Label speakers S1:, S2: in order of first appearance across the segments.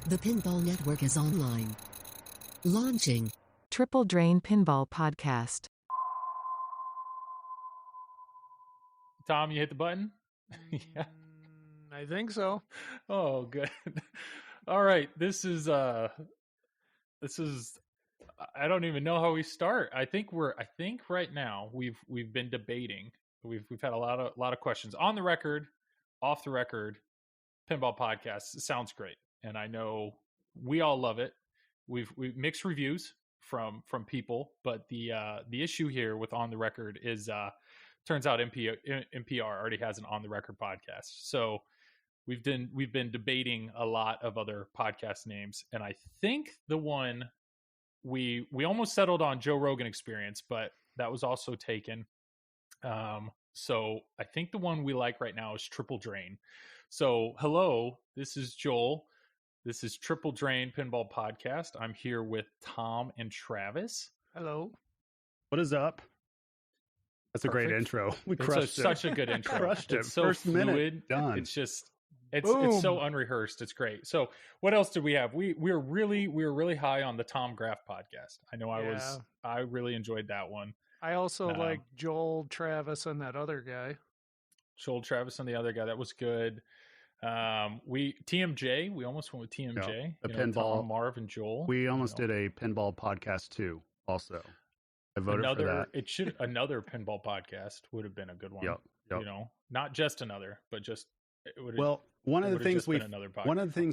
S1: The Pinball Network is online. Launching.
S2: Triple Drain Pinball Podcast.
S3: Tom, you hit the button?
S4: Yeah. I think so.
S3: Oh, good. All right. This is I don't even know how we start. I think right now we've been debating. We've had a lot of questions on the record, off the record. Pinball podcast sounds great, and I know we all love it. We've mixed reviews from people, but the issue here with on the record is turns out NPR already has an on the record podcast. So we've been debating a lot of other podcast names, and I think the one we almost settled on Joe Rogan Experience, but that was also taken. So I think the one we like right now is Triple Drain. So hello, this is Joel. This is Triple Drain Pinball Podcast. I'm here with Tom and Travis.
S4: Hello.
S5: What is up? That's a great intro. We crushed it.
S3: Such a good intro.
S5: Crushed it.
S3: It's so
S5: First
S3: fluid.
S5: minute, done.
S3: It's just it's so unrehearsed. It's great. So what else did we have? We were really high on the Tom Graf podcast. I know I really enjoyed that one.
S4: I also like Joel, Travis, and that other guy.
S3: Joel, Travis, and the other guy. That was good. TMJ. We almost went with TMJ.
S5: The pinball.
S3: Tom, Marv, and Joel.
S5: We almost did a pinball podcast too. Also, I voted for that.
S3: Another pinball podcast would have been a good one.
S5: Yep.
S3: You know, not just another, but just it would.
S5: Well, one of the things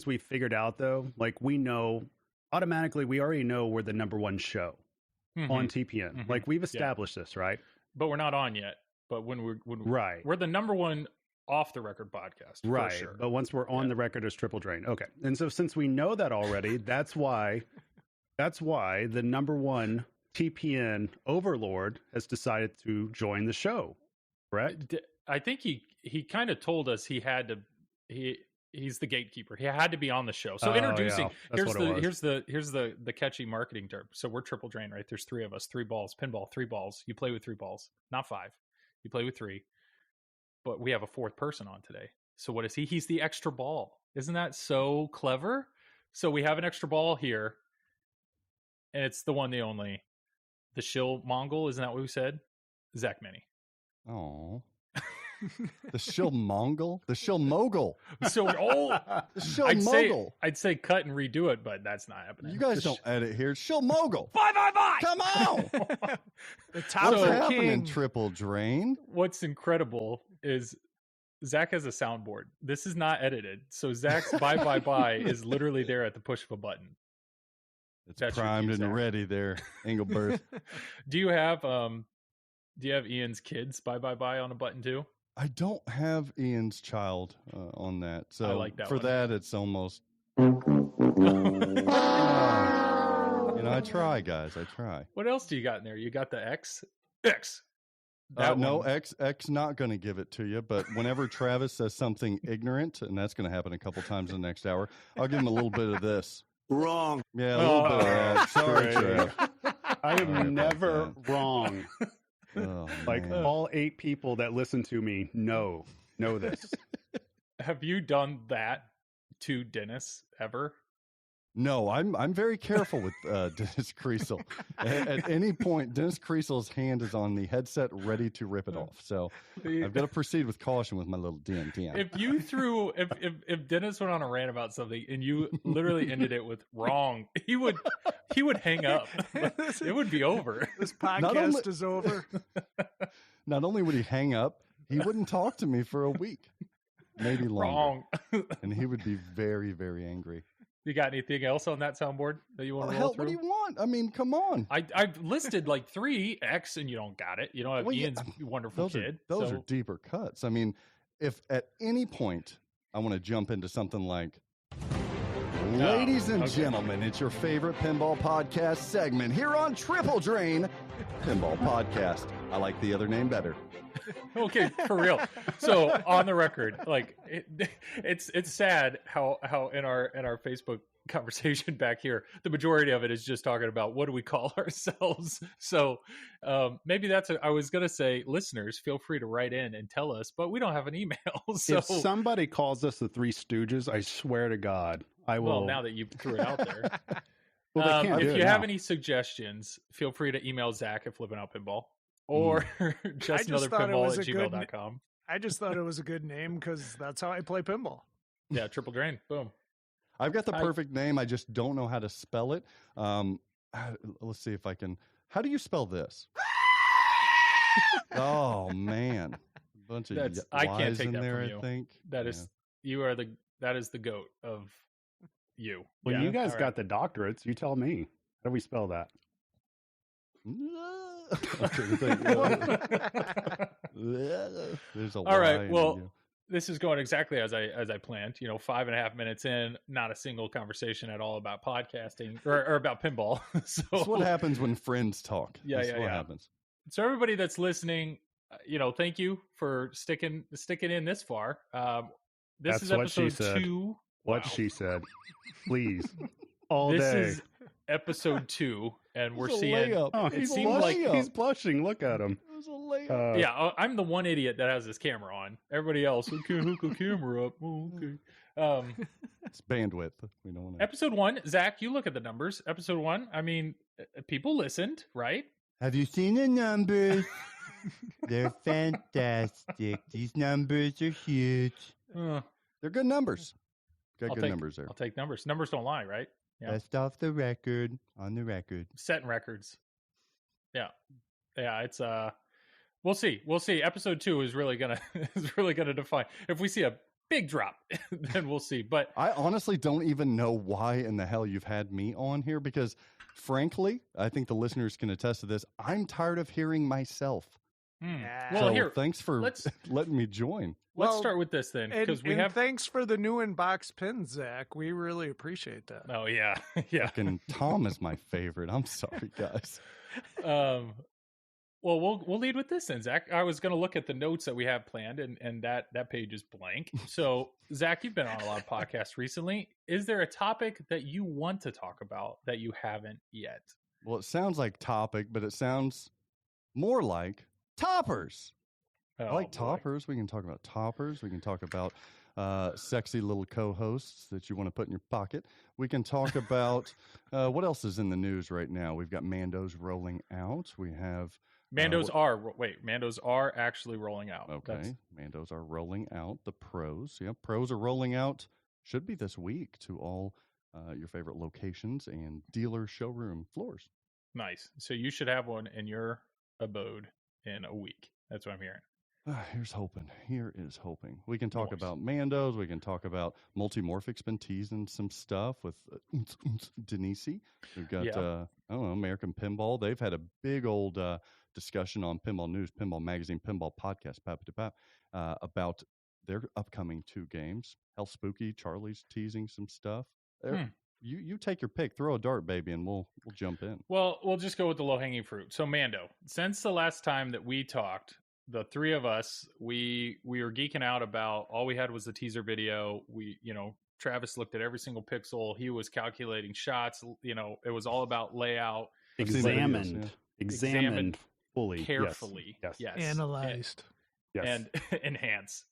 S5: we figured out though, like we already know we're the number one show on TPN. Mm-hmm. Like we've established this, right?
S3: But we're not on yet. But when we're the number one off the record podcast,
S5: right?
S3: For sure.
S5: But once we're on the record as Triple Drain, okay. And so since we know that already, that's why the number one TPN overlord has decided to join the show. Correct?
S3: I think he kind of told us he's the gatekeeper. He had to be on the show. So introducing here's the catchy marketing term. So we're Triple Drain, right? There's three of us, 3 balls, pinball, 3 balls. You play with 3 balls, not 5. You play with 3. But we have a 4th person on today. So what is he? He's the extra ball. Isn't that so clever? So we have an extra ball here, and it's the one, the only, the Shill Mongol. Isn't that what we said? Zach Meny.
S6: Oh. The Shill Mongol? The Shill Mogul.
S3: So
S6: the Shill Mogul.
S3: I'd say cut and redo it, but that's not happening.
S6: You guys don't edit here. Shill Mogul.
S3: Bye.
S6: Come on.
S4: The top
S6: What's happening,
S4: king.
S6: Triple Drain?
S3: What's incredible is Zach has a soundboard. This is not edited. So Zach's bye is literally there at the push of a button.
S6: It's primed and ready there, Engelberth.
S3: Do you have Ian's kids bye on a button too?
S6: I don't have Ian's child on that. So
S3: I like that
S6: for
S3: one.
S6: that, it's almost. I try, guys. I try.
S3: What else do you got in there? You got the X.
S6: No, X not going to give it to you. But whenever Travis says something ignorant, and that's going to happen a couple times in the next hour, I'll give him a little bit of this.
S5: Wrong.
S6: Yeah, a little bit of that. Sorry, Trav.
S5: I am never wrong.
S6: Oh,
S5: like
S6: man.
S5: all 8 people that listen to me know this.
S3: Have you done that to Dennis ever?
S6: No, I'm very careful with Dennis Creasel. At any point, Dennis Creasel's hand is on the headset, ready to rip it off. So I've got to proceed with caution with my little DM.
S3: If you threw, if Dennis went on a rant about something and you literally ended it with wrong, he would hang up. It would be over.
S4: This podcast is over.
S6: Not only would he hang up, he wouldn't talk to me for a week, maybe longer.
S3: Wrong.
S6: And he would be very, very angry.
S3: You got anything else on that soundboard that you want to roll through?
S6: What do you want? I mean, come on.
S3: I've listed like 3 X and you don't got it. You don't have Ian's wonderful kid.
S6: Those are deeper cuts. I mean, if at any point I want to jump into something like, ladies and gentlemen, it's your favorite pinball podcast segment here on Triple Drain Pinball Podcast. I like the other name better.
S3: Okay, for real. So on the record, like it's sad how in our Facebook conversation back here, the majority of it is just talking about what do we call ourselves. So maybe I was going to say, listeners, feel free to write in and tell us, but we don't have an email. So
S5: if somebody calls us the Three Stooges, I swear to God, I will.
S3: Well, now that you threw it out there.
S5: Well, they can't do
S3: if
S5: it
S3: you have
S5: now.
S3: any suggestions, feel free to email Zach at Flipping Out Pinball or just another
S4: thought it
S3: pinball
S4: was
S3: at
S4: a good
S3: gmail.com.
S4: I just thought it was a good name because that's how I play pinball.
S3: Yeah, Triple Drain. Boom.
S6: I've got the perfect name. I just don't know how to spell it. Let's see if I can. How do you spell this? Oh man, bunch of
S3: I can't
S6: Y's
S3: take
S6: in
S3: that
S6: there.
S3: from you.
S6: I think
S3: That is that is the goat of you.
S5: Well,
S3: Yeah,
S5: you guys
S3: all
S5: got
S3: right.
S5: the doctorates. You tell me. How do we spell that?
S6: There's a
S3: All right.
S6: Y
S3: Well,
S6: in
S3: this is going exactly as I planned. 5.5 minutes in, not a single conversation at all about podcasting or about pinball. So
S6: That's what happens when friends talk.
S3: Yeah,
S6: That's
S3: yeah,
S6: what
S3: yeah.
S6: happens.
S3: So everybody that's listening, thank you for sticking in this far. This
S5: That's
S3: is
S5: what she
S3: episode
S5: said.
S3: 2.
S5: What
S3: Wow.
S5: she said. Please. All
S3: This
S5: day.
S3: is episode 2, and we're
S6: It was a
S3: seeing.
S6: layup.
S5: Oh,
S3: it
S5: he's
S3: seems
S5: blushing.
S6: like-
S5: He's blushing. Look at him.
S6: It was a layup.
S3: Yeah, I'm the one idiot that has this camera on. Everybody else, we can't hook a camera up. Oh, okay.
S6: It's bandwidth. We don't want to.
S3: Episode 1, Zach, you look at the numbers. Episode 1, I mean, people listened, right?
S7: Have you seen the numbers? They're fantastic. These numbers are huge.
S6: They're good numbers. Got good numbers there.
S3: I'll take numbers. Numbers don't lie, right? Yeah.
S7: Best off the record, on the record.
S3: Setting records. Yeah. It's we'll see. Episode 2 is really gonna define. If we see a big drop, then we'll see. But
S6: I honestly don't even know why in the hell you've had me on here because, frankly, I think the listeners can attest to this. I'm tired of hearing myself.
S3: Well,
S6: So
S3: here,
S6: thanks for
S3: let's-
S6: letting me join.
S3: let's
S4: Well,
S3: start with this then, because we
S4: and
S3: have.
S4: thanks for the new in-box pins, Zach. We really appreciate that.
S3: Oh yeah, yeah.
S6: Fucking Tom is my favorite. I'm sorry, guys.
S3: Well, we'll lead with this then, Zach. I was going to look at the notes that we have planned, and that page is blank. So, Zach, you've been on a lot of podcasts recently. Is there a topic that you want to talk about that you haven't yet?
S6: Well, it sounds like topic, but it sounds more like toppers.
S3: Oh,
S6: I like
S3: boy.
S6: toppers. We can talk about toppers. We can talk about sexy little co-hosts that you want to put in your pocket. We can talk about what else is in the news right now. We've got Mandos rolling out. We have
S3: Mandos are actually rolling out.
S6: okay. Mandos are rolling out. The pros, pros are rolling out. Should be this week to all your favorite locations and dealer showroom floors.
S3: Nice. So you should have one in your abode in a week. That's what I'm hearing.
S6: Here's hoping. Here is hoping. We can talk
S3: Nice.
S6: about Mandos. We can talk about Multimorphic's been teasing some stuff with Denise. We've got, I don't know, American Pinball. They've had a big old discussion on Pinball News, Pinball Magazine, Pinball Podcast, about their upcoming 2 games. Hell Spooky, Charlie's teasing some stuff. You take your pick. Throw a dart, baby, and we'll jump in.
S3: Well, we'll just go with the low-hanging fruit. So, Mando, since the last time that we talked, the 3 of us, we were geeking out about, all we had was the teaser video. Travis looked at every single pixel. He was calculating shots. It was all about layout.
S6: I've seen the videos,
S5: Examined.
S6: yeah.
S5: Examined fully.
S3: Carefully.
S5: Yes.
S4: Analyzed.
S5: Yes.
S3: And enhance.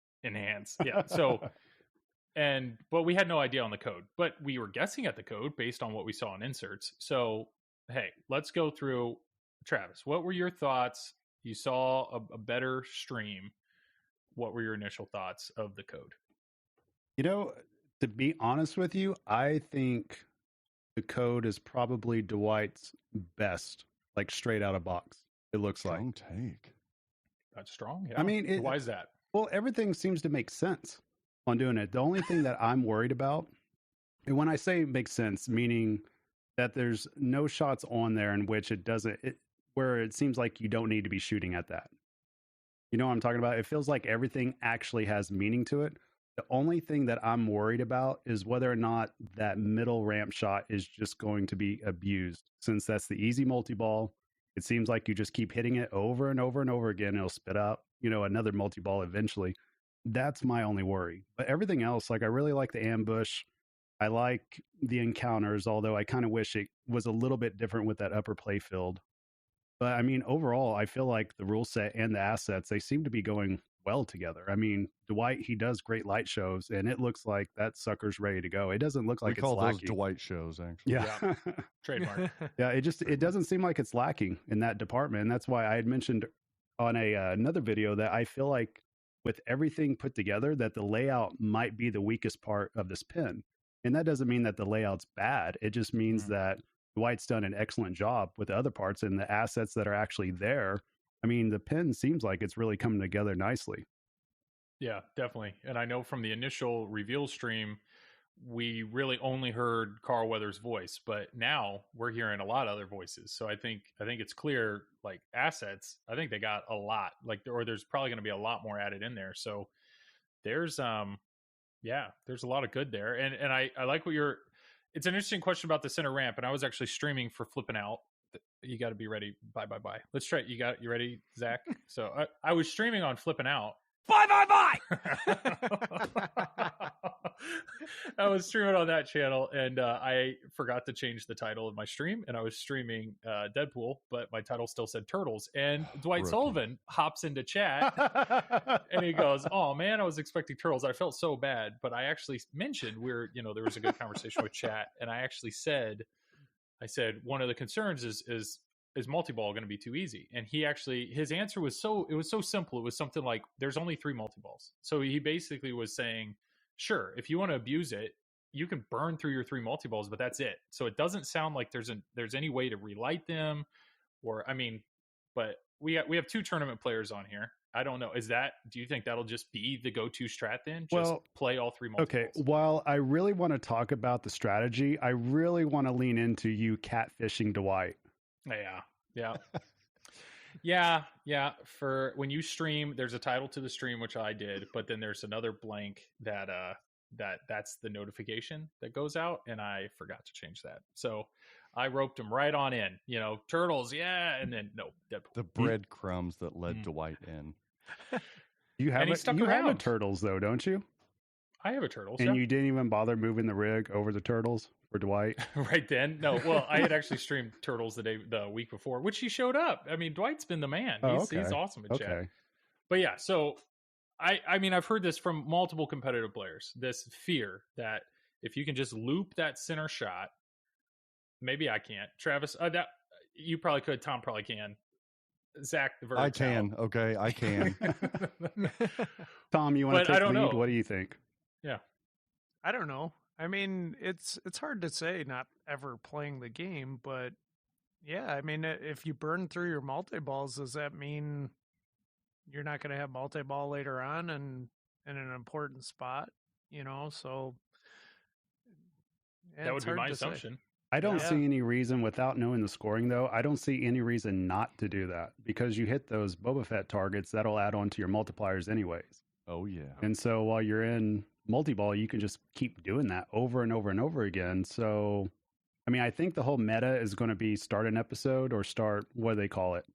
S3: Yeah. So, but we had no idea on the code, but we were guessing at the code based on what we saw in inserts. So, hey, let's go through. Travis, what were your thoughts? You saw a better stream. What were your initial thoughts of the code?
S5: To be honest with you, I think the code is probably Dwight's best, like straight out of box. It looks like.
S6: Strong take.
S3: That's strong. Yeah.
S5: I mean,
S3: why is that?
S5: Well, everything seems to make sense on doing it. The only thing that I'm worried about, and when I say makes sense, meaning that there's no shots on there in which it doesn't, where it seems like you don't need to be shooting at that. You know what I'm talking about? It feels like everything actually has meaning to it. The only thing that I'm worried about is whether or not that middle ramp shot is just going to be abused. Since that's the easy multi-ball, it seems like you just keep hitting it over and over and over again. It'll spit out, another multi-ball eventually. That's my only worry. But everything else, like I really like the ambush. I like the encounters, although I kind of wish it was a little bit different with that upper playfield. But I mean, overall, I feel like the rule set and the assets, they seem to be going well together. I mean, Dwight, he does great light shows, and it looks like that sucker's ready to go. It doesn't look like
S6: we call
S5: it's
S6: those
S5: lacking.
S6: Dwight shows, actually.
S5: Yeah.
S3: Trademark.
S5: Yeah, it doesn't seem like it's lacking in that department. And that's why I had mentioned on another video that I feel like with everything put together, that the layout might be the weakest part of this pin. And that doesn't mean that the layout's bad. It just means that Dwight's done an excellent job with the other parts and the assets that are actually there. I mean, the pin seems like it's really coming together nicely.
S3: Yeah, definitely. And I know from the initial reveal stream, we really only heard Carl Weathers' voice, but now we're hearing a lot of other voices. So I think it's clear, like assets, I think they got a lot, like, or there's probably going to be a lot more added in there. So there's there's a lot of good there. And I like what it's an interesting question about the center ramp. And I was actually streaming for Flipping Out. You got to be ready. Bye. Let's try it. You ready, Zach? So I was streaming on Flipping Out. Bye. I was streaming on that channel, and I forgot to change the title of my stream, and I was streaming Deadpool, but my title still said Turtles. And Dwight Sullivan hops into chat, and he goes, "Oh man, I was expecting Turtles." I felt so bad, but I actually mentioned there was a good conversation with chat, and I actually said, one of the concerns is multi-ball going to be too easy? And his answer was so simple. It was something like, there's only 3 multi-balls. So he basically was saying, sure, if you want to abuse it, you can burn through your 3 multi-balls, but that's it. So it doesn't sound like there's any way to relight them, but we have 2 tournament players on here. I don't know. Do you think that'll just be the go-to strat then? Just play all 3 multi-balls? Okay.
S5: While I really want to talk about the strategy, I really want to lean into you catfishing Dwight.
S3: Yeah. For when you stream, there's a title to the stream, which I did, but then there's another blank that's the notification that goes out, and I forgot to change that. So I roped him right on in, Turtles. Yeah. And then no, Deadpool.
S6: The breadcrumbs that led Dwight in.
S5: You have a Turtles though, don't you?
S3: I have a Turtles.
S5: And you didn't even bother moving the rig over the Turtles for Dwight?
S3: Right then? No. Well, I had actually streamed Turtles the week before, which he showed up. I mean, Dwight's been the man. He's awesome at chat. But yeah, so I mean, I've heard this from multiple competitive players, this fear that if you can just loop that center shot, maybe I can't. Travis, that you probably could. Tom probably can. Zach, the verdict.
S6: I can. Okay, I can.
S5: Tom, you want to take the lead? What do you think?
S3: Yeah.
S4: I don't know. I mean, it's hard to say, not ever playing the game, but yeah, I mean, if you burn through your multi-balls, does that mean you're not going to have multi-ball later on and in an important spot? So
S3: that would be my assumption.
S5: I don't see any reason, without knowing the scoring though, I don't see any reason not to do that, because you hit those Boba Fett targets, that'll add on to your multipliers anyways.
S6: Oh yeah.
S5: And so while you're in multi-ball, you can just keep doing that over and over and over again. So, I mean, I think the whole meta is going to be start an episode or start, what do they call it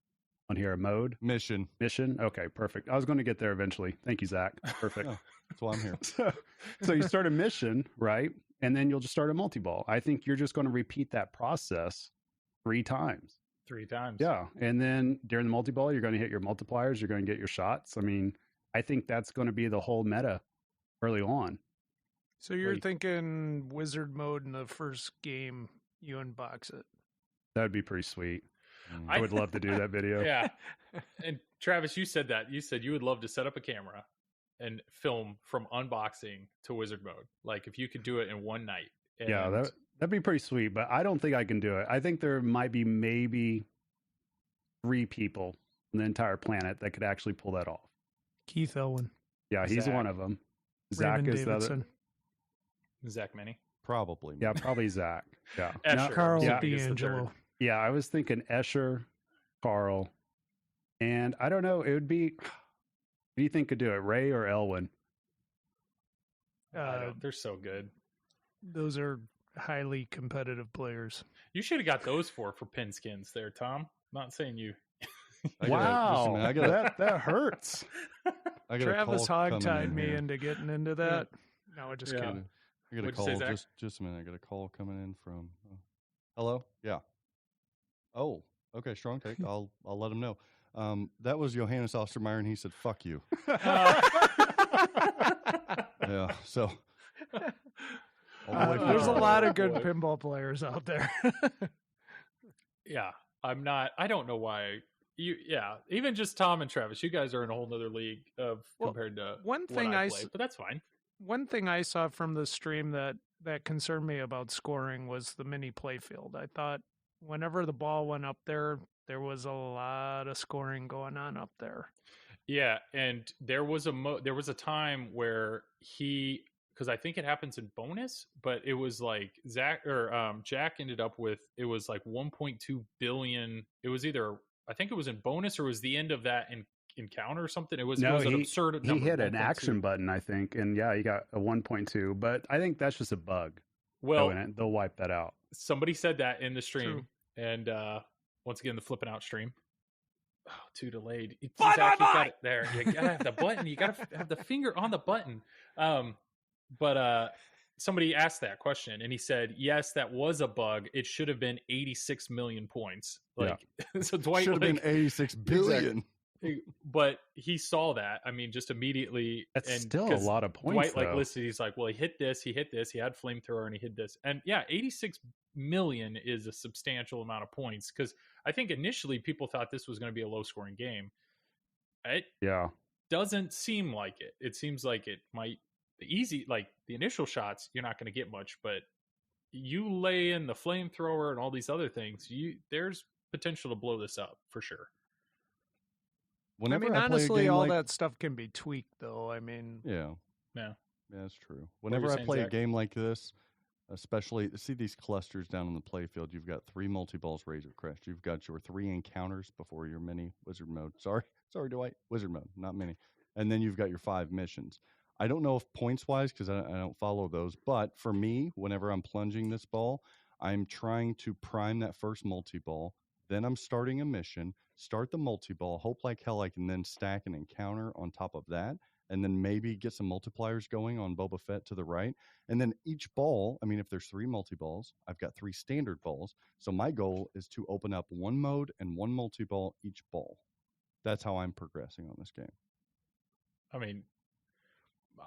S5: on here? A mode?
S6: Mission.
S5: Okay, perfect. I was going to get there eventually. Thank you, Zach. Perfect.
S6: That's why I'm here.
S5: So you start a mission, right? And then you'll just start a multi-ball. I think you're just going to repeat that process 3 times.
S3: 3 times.
S5: Yeah. And then during the multi-ball, you're going to hit your multipliers. You're going to get your shots. I mean, I think that's going to be the whole meta early on.
S4: So you're thinking wizard mode in the first game, you unbox it.
S5: That would be pretty sweet. I would love to do that video.
S3: Yeah. And Travis, you said that. You said you would love to set up a camera and film from unboxing to wizard mode. Like if you could do it in one night.
S5: Yeah, that'd be pretty sweet, but I don't think I can do it. I think there might be maybe 3 people on the entire planet that could actually pull that off.
S4: Keith Elwin.
S5: Yeah, he's one of them. Zach
S4: Raymond
S5: is
S4: Davidson.
S5: the other.
S3: Zach Meny.
S6: Probably.
S5: Yeah, probably Zach. Yeah.
S4: Carl D'Angelo.
S5: Yeah, I was thinking Escher, Carl, and I don't know. It would be. Who do you think could do it, Ray or Elwin?
S3: They're so good.
S4: Those are highly competitive players.
S3: You should have got those for pin skins there, Tom. Not saying you.
S5: Wow, that hurts.
S4: Travis hog-tied me into getting into that. No, I just kidding.
S6: I got a call. Just a minute. I got a call coming in from. Hello. Yeah. Oh, okay. Strong take. I'll let him know. That was Johannes Ostermeyer, and he said, "Fuck you." Yeah. So
S4: there's a lot of good
S3: boy.
S4: pinball players out there.
S3: Yeah, I'm not. I don't know why. Even just Tom and Travis, you guys are in a whole nother league of compared to
S4: one
S3: what
S4: thing
S3: I play, but that's fine.
S4: One thing I saw from the stream that concerned me about scoring was the mini playfield. I thought whenever the ball went up there was a lot of scoring going on up there.
S3: Yeah, and there was a time where because I think it happens in bonus, but it was like Jack ended up with, it was like 1.2 billion. It was either, I think it was in bonus or it was the end of that encounter or something. It was an absurd number.
S5: He hit an action button, I think, and yeah, he got a 1.2. But I think that's just a bug.
S3: Well,
S5: they'll wipe that out.
S3: Somebody said that in the stream,
S4: True.
S3: and once again, the flipping out stream. Oh, too delayed.
S4: Bye.
S3: Got it there. You gotta have the button. You gotta have the finger on the button. But somebody asked that question, and he said, "Yes, that was a bug. It should have been 86 million points." So Dwight
S6: should have been 86 billion.
S3: But he saw that. I mean, just immediately.
S5: That's
S3: and
S5: still a lot of points.
S3: Dwight listed. He's like, "Well, he hit this. He had flamethrower, and he hit this." And yeah, 86 million is a substantial amount of points, because I think initially people thought this was going to be a low scoring game. It doesn't seem like it. It seems like it might. The initial shots, you're not going to get much, but you lay in the flamethrower and all these other things, there's potential to blow this up for sure.
S6: Whenever
S4: honestly, all that stuff can be tweaked, though. I mean,
S6: yeah, that's true. Whenever
S3: saying,
S6: I play
S3: Zach?
S6: a game like this, especially see these clusters down on the playfield, you've got 3 multi-balls Razor Crest. You've got your 3 encounters before your mini wizard mode. Sorry, Dwight, wizard mode, not mini. And then you've got your 5 missions. I don't know if points-wise, because I don't follow those, but for me, whenever I'm plunging this ball, I'm trying to prime that first multi-ball. Then I'm starting a mission, start the multi-ball, hope like hell I can then stack an encounter on top of that, and then maybe get some multipliers going on Boba Fett to the right. And then each ball, I mean, if there's 3 multi-balls, I've got 3 standard balls. So my goal is to open up 1 mode and 1 multi-ball each ball. That's how I'm progressing on this game.
S3: I mean,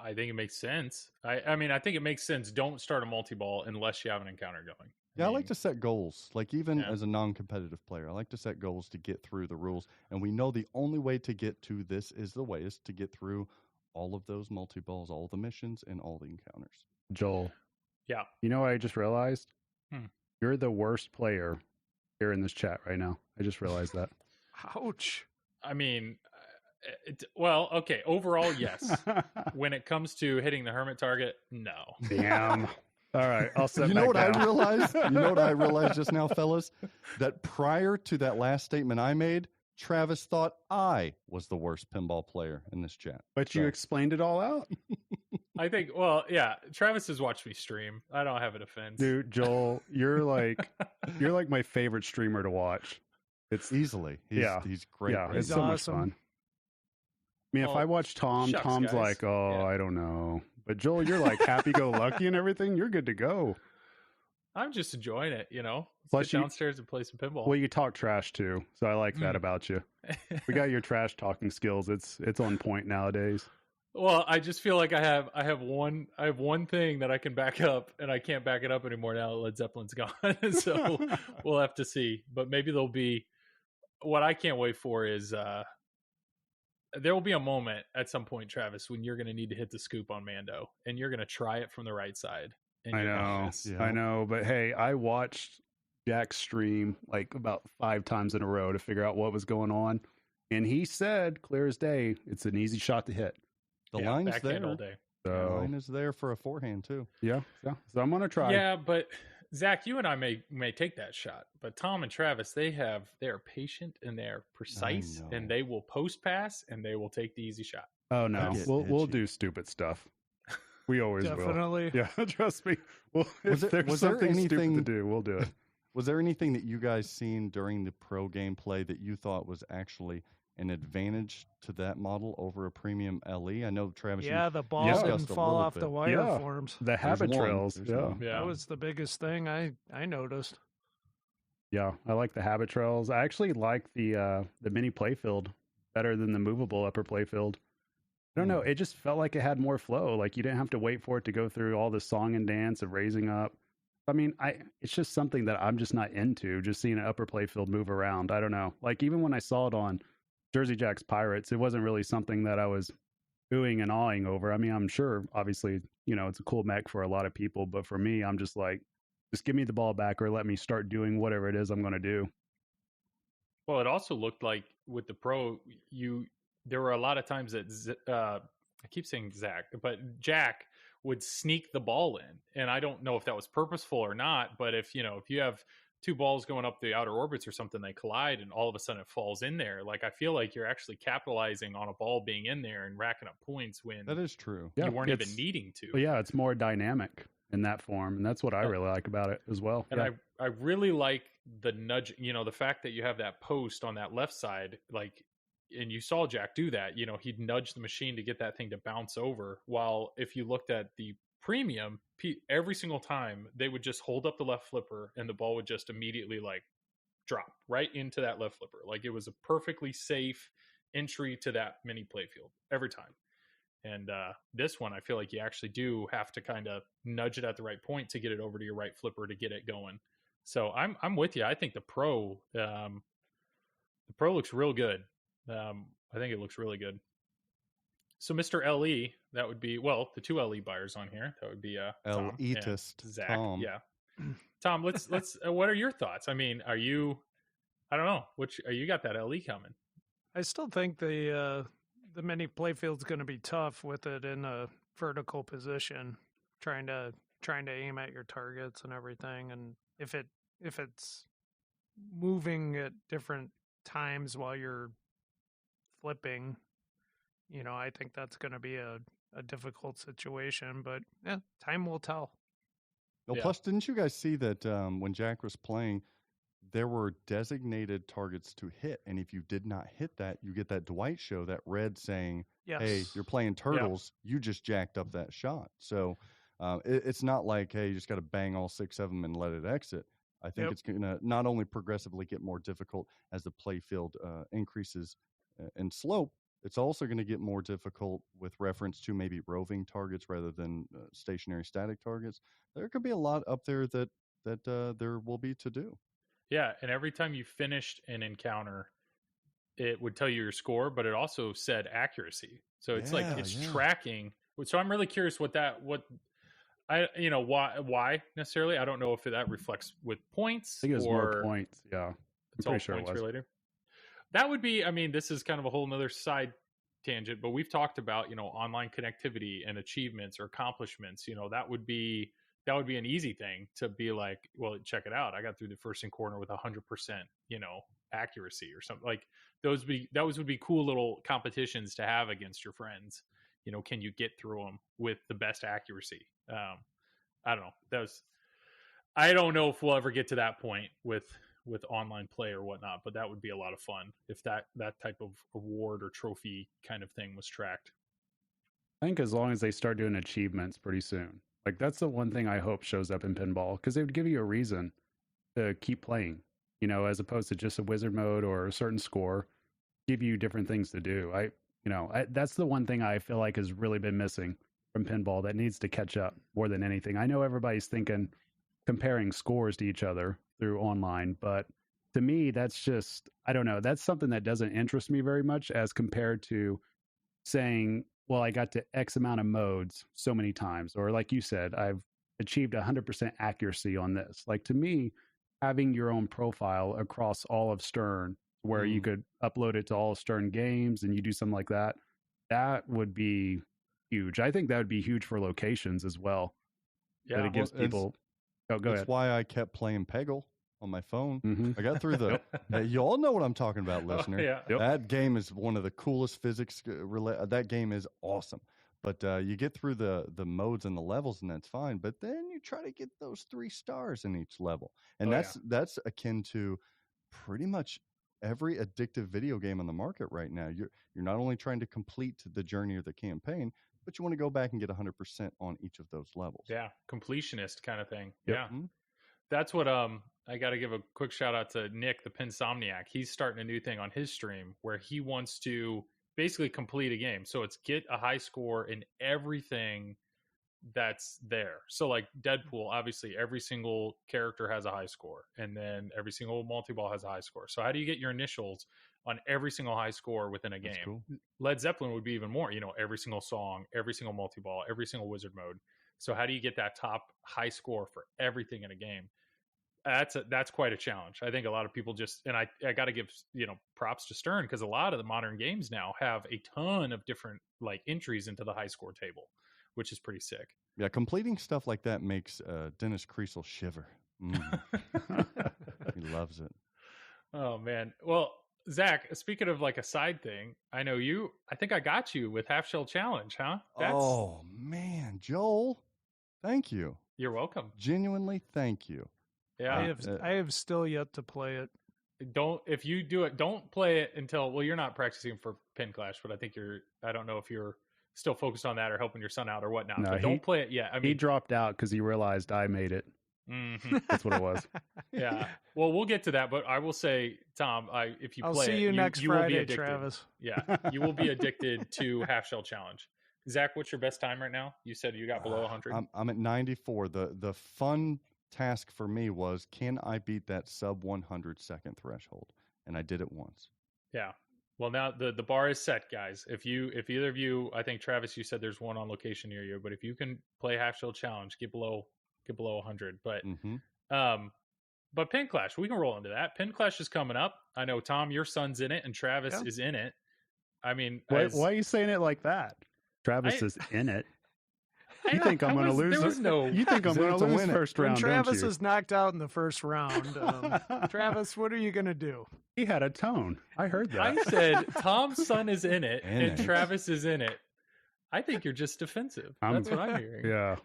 S3: I think it makes sense. I mean, I think it makes sense. Don't start a multi-ball unless you have an encounter going.
S6: Yeah, I like to set goals. Like, even as a non-competitive player, I like to set goals to get through the rules. And we know the only way to get to this is to get through all of those multi-balls, all the missions, and all the encounters.
S5: Joel.
S3: Yeah.
S5: You know what I just realized? You're the worst player here in this chat right now. I just realized that.
S4: Ouch.
S3: I mean, okay. Overall, yes. When it comes to hitting the hermit target, no.
S5: Damn. All right, I'll set
S6: You know what I realized? You know what I realized just now, fellas? That prior to that last statement I made, Travis thought I was the worst pinball player in this chat.
S5: But you explained it all out.
S3: I think, Travis has watched me stream. I don't have a defense.
S5: Dude, Joel, you're like my favorite streamer to watch. It's
S6: easily. He's great.
S5: Yeah,
S6: He's
S5: it's so much fun. I mean, if I watch Tom,
S3: shucks,
S5: Tom's
S3: guys.
S5: like, I don't know. But Joel, you're like happy-go-lucky and everything. You're good to go.
S3: I'm just enjoying it, Let's
S5: Plus
S3: get downstairs and play some pinball.
S5: Well, you talk trash too, so I like that about you. We got your trash talking skills. It's on point nowadays.
S3: Well, I just feel like I have one thing that I can back up, and I can't back it up anymore now that Led Zeppelin's gone. So we'll have to see. But maybe there'll be. What I can't wait for is there will be a moment at some point, Travis, when you're going to need to hit the scoop on Mando, and you're going to try it from the right side. And
S5: I know. But hey, I watched Jack's stream like about 5 times in a row to figure out what was going on, and he said, clear as day, it's an easy shot to hit.
S6: The line's
S3: backhand
S6: there.
S3: all day.
S6: The line is there for a forehand too.
S5: Yeah. So I'm gonna try.
S3: Yeah, but Zach, you and I may take that shot, but Tom and Travis, they are patient and they're precise, and they will post pass and they will take the easy shot.
S5: Oh no, we'll do stupid stuff. We always
S4: Definitely.
S5: will. Yeah, trust me. Well, if there's something stupid to do, we'll do it.
S6: Was there anything that you guys seen during the pro gameplay that you thought was actually an advantage to that model over a premium LE? I know, Travis.
S4: Yeah, the ball didn't fall off the wire forms.
S5: The habit trails.
S6: Yeah.
S4: That was the biggest thing I noticed.
S5: Yeah, I like the habit trails. I actually like the mini playfield better than the movable upper playfield. I don't know. It just felt like it had more flow. Like you didn't have to wait for it to go through all the song and dance of raising up. I mean, it's just something that I'm just not into. Just seeing an upper playfield move around. I don't know. Like even when I saw it on Jersey Jack's Pirates, it wasn't really something that I was oohing and awing over. I mean, I'm sure, obviously, it's a cool mech for a lot of people, but for me, I'm just like, just give me the ball back or let me start doing whatever it is I'm going to do.
S3: Well, it also looked like with the Pro, there were a lot of times that I keep saying Zach, but Jack would sneak the ball in, and I don't know if that was purposeful or not. But if you have two balls going up the outer orbits or something, they collide, and all of a sudden it falls in there. Like I feel like you're actually capitalizing on a ball being in there and racking up points when
S6: that is true.
S3: You weren't even needing to.
S5: Well, yeah, it's more dynamic in that form, and that's what I really like about it as well.
S3: And I really like the nudge, the fact that you have that post on that left side, like, and you saw Jack do that, he'd nudge the machine to get that thing to bounce over. While if you looked at the premium, every single time they would just hold up the left flipper and the ball would just immediately like drop right into that left flipper. Like it was a perfectly safe entry to that mini playfield every time. And this one, I feel like you actually do have to kind of nudge it at the right point to get it over to your right flipper to get it going. So I'm with you. I think the Pro looks real good. I think it looks really good. So Mr. LE, that would be, well, the two LE buyers on here. That would be Tom and Zach.
S6: Tom.
S3: Yeah. Tom, let's what are your thoughts? I mean, I don't know, you got that LE coming.
S4: I still think the mini playfield's going to be tough with it in a vertical position, trying to aim at your targets and everything. And if it's moving at different times while you're flipping, I think that's going to be a difficult situation. But yeah, time will tell.
S6: Well, yeah. Plus, didn't you guys see that when Jack was playing, there were designated targets to hit, and if you did not hit that, you get that Dwight show, that red saying, yes, hey, you're playing turtles, you just jacked up that shot. So it's not like, hey, you just got to bang all 6 of them and let it exit. I think it's going to not only progressively get more difficult as the play field increases in slope, it's also going to get more difficult with reference to maybe roving targets rather than stationary static targets. There could be a lot up there that there will be to do.
S3: Yeah, and every time you finished an encounter, it would tell you your score, but it also said accuracy. So it's tracking. So I'm really curious why necessarily. I don't know if that reflects with points.
S5: I think it was more points. Yeah,
S3: it's all sure points related. That would be. I mean, this is kind of a whole nother side tangent, but we've talked about online connectivity and achievements or accomplishments. That would be an easy thing to be like, well, check it out, I got through the first corner with 100%, accuracy or something. Like those would be cool little competitions to have against your friends. Can you get through them with the best accuracy? I don't know. I don't know if we'll ever get to that point with online play or whatnot, but that would be a lot of fun if that type of award or trophy kind of thing was tracked.
S5: I think as long as they start doing achievements pretty soon. Like, that's the one thing I hope shows up in pinball, because they would give you a reason to keep playing, as opposed to just a wizard mode or a certain score, give you different things to do. That's the one thing I feel like has really been missing from pinball that needs to catch up more than anything. I know everybody's thinking comparing scores to each other through online, but to me, that's just, I don't know, that's something that doesn't interest me very much as compared to saying, well, I got to X amount of modes so many times, or like you said, I've achieved 100% accuracy on this. Like, to me, having your own profile across all of Stern, where you could upload it to all of Stern games and you do something like that, that would be huge. I think that would be huge for locations as well. Yeah, that it gives people. Go ahead.
S6: That's why I kept playing Peggle on my phone. Mm-hmm. I got through the. You all know what I'm talking about, listener.
S3: Yeah.
S6: Yep. That game is one of the coolest physics. That game is awesome. But you get through the modes and the levels, and that's fine. But then you try to get those 3 stars in each level, and that's akin to pretty much every addictive video game on the market right now. You're not only trying to complete the journey or the campaign, but you want to go back and get 100% on each of those levels.
S3: Yeah, completionist kind of thing.
S5: Yep.
S3: Yeah.
S6: Mm-hmm.
S3: that's what I got to give a quick shout out to Nick, the Pinsomniac. He's starting a new thing on his stream where he wants to basically complete a game. So it's get a high score in everything that's there. So like Deadpool, obviously every single character has a high score, and then every single multi-ball has a high score. So how do you get your initials on every single high score within a game?
S6: Cool.
S3: Led Zeppelin would be even more, every single song, every single multi-ball, every single wizard mode. So how do you get that top high score for everything in a game? That's quite a challenge. I think a lot of people just, and I got to give props to Stern, because a lot of the modern games now have a ton of different like entries into the high score table, which is pretty sick.
S6: Yeah, completing stuff like that makes Dennis Creasel shiver. He loves it.
S3: Oh man. Well, Zach, speaking of like a side thing, I know I think I got you with Half Shell Challenge, huh?
S6: Oh man, Joel, thank you.
S3: You're welcome.
S6: Genuinely, thank you.
S3: Yeah.
S4: I have still yet to play it.
S3: If you do it, don't play it until, well, you're not practicing for Pin Clash, but I don't know if you're still focused on that or helping your son out or whatnot.
S5: No,
S3: but don't play it yet. I mean,
S5: he dropped out because he realized I made it.
S3: Mm-hmm.
S5: That's what it was.
S3: Yeah. Well, we'll get to that, but I will say, Tom, if you
S4: I'll
S3: play
S4: see
S3: it,
S4: you next
S3: you will be
S4: Friday,
S3: addicted.
S4: Travis.
S3: Yeah, you will be addicted to Half Shell Challenge. Zach, what's your best time right now? You said you got below 100.
S6: I'm at 94. The fun task for me was, can I beat that sub 100 second threshold? And I did it once.
S3: Yeah. Well, now the bar is set, guys. If either of you, I think Travis, you said there's one on location near you, but if you can play Half Shell Challenge, get below 100. But but Pin Clash, we can roll into that. Pin Clash is coming up. I know, Tom, your son's in it, and Travis is in it. I mean,
S5: why are you saying it like that? Travis is in it. You think I'm going to lose? You think I'm going to lose first round?
S4: When Travis is knocked out in the first round, Travis, what are you going to do?
S5: He had a tone. I heard that.
S3: I said Tom's son is in it, and Travis is in it. I think you're just defensive. That's what I'm hearing.
S5: Yeah,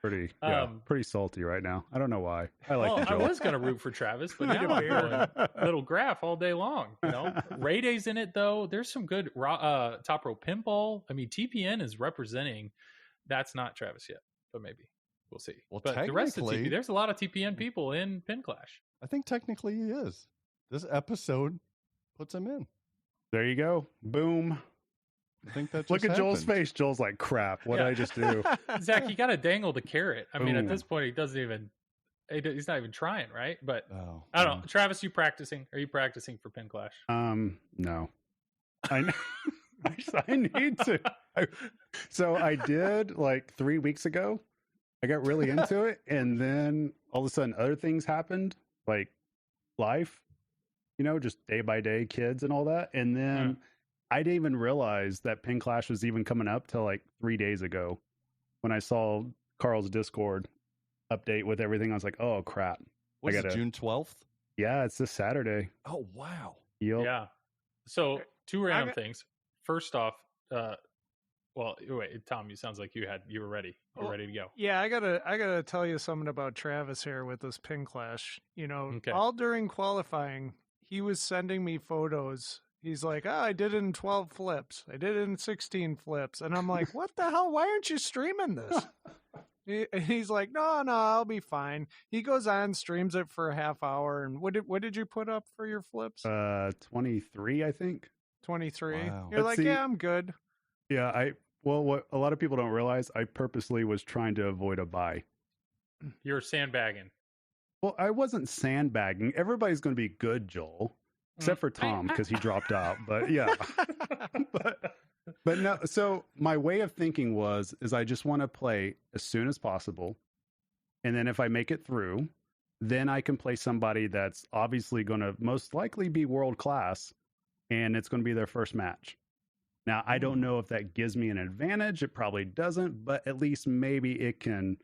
S5: pretty salty right now. I don't know why. I like.
S3: I was going to root for Travis, but now I'm going little Graf all day long. Ray Day's in it though. There's some good top row pinball. I mean, TPN is representing. That's not Travis yet, but maybe we'll see.
S6: Well,
S3: but the rest of TP, there's a lot of TPN people in Pin Clash.
S6: I think technically he is. This episode puts him in.
S5: There you go. Boom.
S6: I think that.
S5: Look at Joel's face. Joel's like, crap. What did I just do?
S3: Zach, you got to dangle the carrot. I mean, at this point, he's not even trying, right? But I don't know. Travis, you practicing? Are you practicing for Pin Clash?
S5: No. I need to. So I did like 3 weeks ago. I got really into it, and then all of a sudden other things happened, like life, just day by day, kids and all that. And then I didn't even realize that Pin Clash was even coming up till like 3 days ago when I saw Carl's Discord update with everything. I was like, oh crap.
S6: Was it June 12th?
S5: Yeah, it's this Saturday.
S6: Oh, wow.
S5: Yep.
S3: Yeah. So 2 random things. First off, well, wait, Tom, you sounds like you were ready. You're ready to go.
S4: Yeah, I gotta tell you something about Travis here with this Pin Clash. All during qualifying, he was sending me photos. He's like, I did it in 12 flips. I did it in 16 flips. And I'm like, what the hell? Why aren't you streaming this? He's like, no, I'll be fine. He goes on, streams it for a half hour. And what did you put up for your flips?
S5: 23, I think. 23.
S6: Wow.
S4: You're like, yeah, I'm good.
S5: Yeah, what a lot of people don't realize, I purposely was trying to avoid a bye.
S3: You're sandbagging.
S5: Well, I wasn't sandbagging. Everybody's going to be good, Joel, except for Tom because he dropped out. But yeah, but no. So my way of thinking is I just want to play as soon as possible, and then if I make it through, then I can play somebody that's obviously going to most likely be world class, and it's going to be their first match. Now, I don't know if that gives me an advantage. It probably doesn't, but at least maybe it can,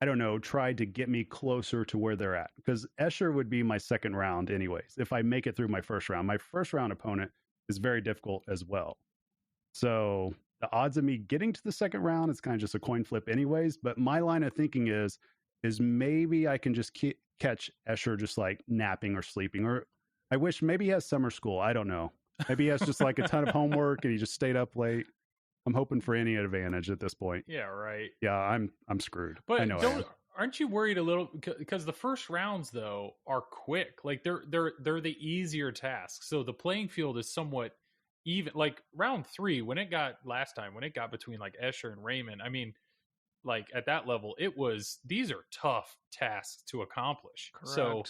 S5: I don't know, try to get me closer to where they're at. Because Escher would be my second round anyways, if I make it through my first round. My first round opponent is very difficult as well. So the odds of me getting to the second round is kind of just a coin flip anyways. But my line of thinking is maybe I can just catch Escher just like napping or sleeping. Or I wish maybe he has summer school. I don't know. Maybe he has just like a ton of homework and he just stayed up late. I'm hoping for any advantage at this point.
S3: Yeah, right.
S5: Yeah, I'm screwed.
S3: But
S5: I know.
S3: aren't you worried a little because the first rounds though are quick? Like they're the easier tasks. So the playing field is somewhat even. Like round 3 when it got between like Escher and Raymond. I mean, like at that level, these are tough tasks to accomplish.
S4: Correct.
S3: So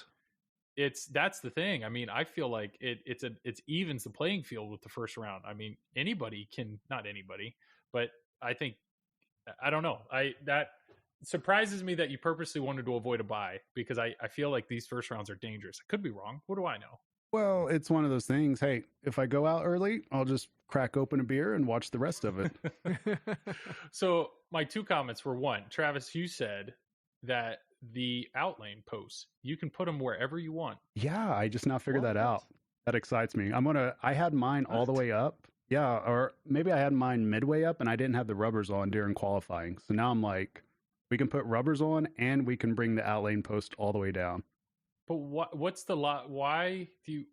S3: that's the thing. I mean, I feel like it evens the playing field with the first round. I mean, not anybody, but I think, I don't know. That surprises me that you purposely wanted to avoid a bye, because I feel like these first rounds are dangerous. I could be wrong. What do I know?
S5: Well, it's one of those things. Hey, if I go out early, I'll just crack open a beer and watch the rest of it.
S3: So my 2 comments were, 1, Travis, you said that the outlane posts, you can put them wherever you want.
S5: Yeah, I just now figured that out. That excites me. I had mine all the way up. Yeah, or maybe I had mine midway up and I didn't have the rubbers on during qualifying. So now I'm like, we can put rubbers on and we can bring the outlane post all the way down.
S3: But what's the lot? Why do you?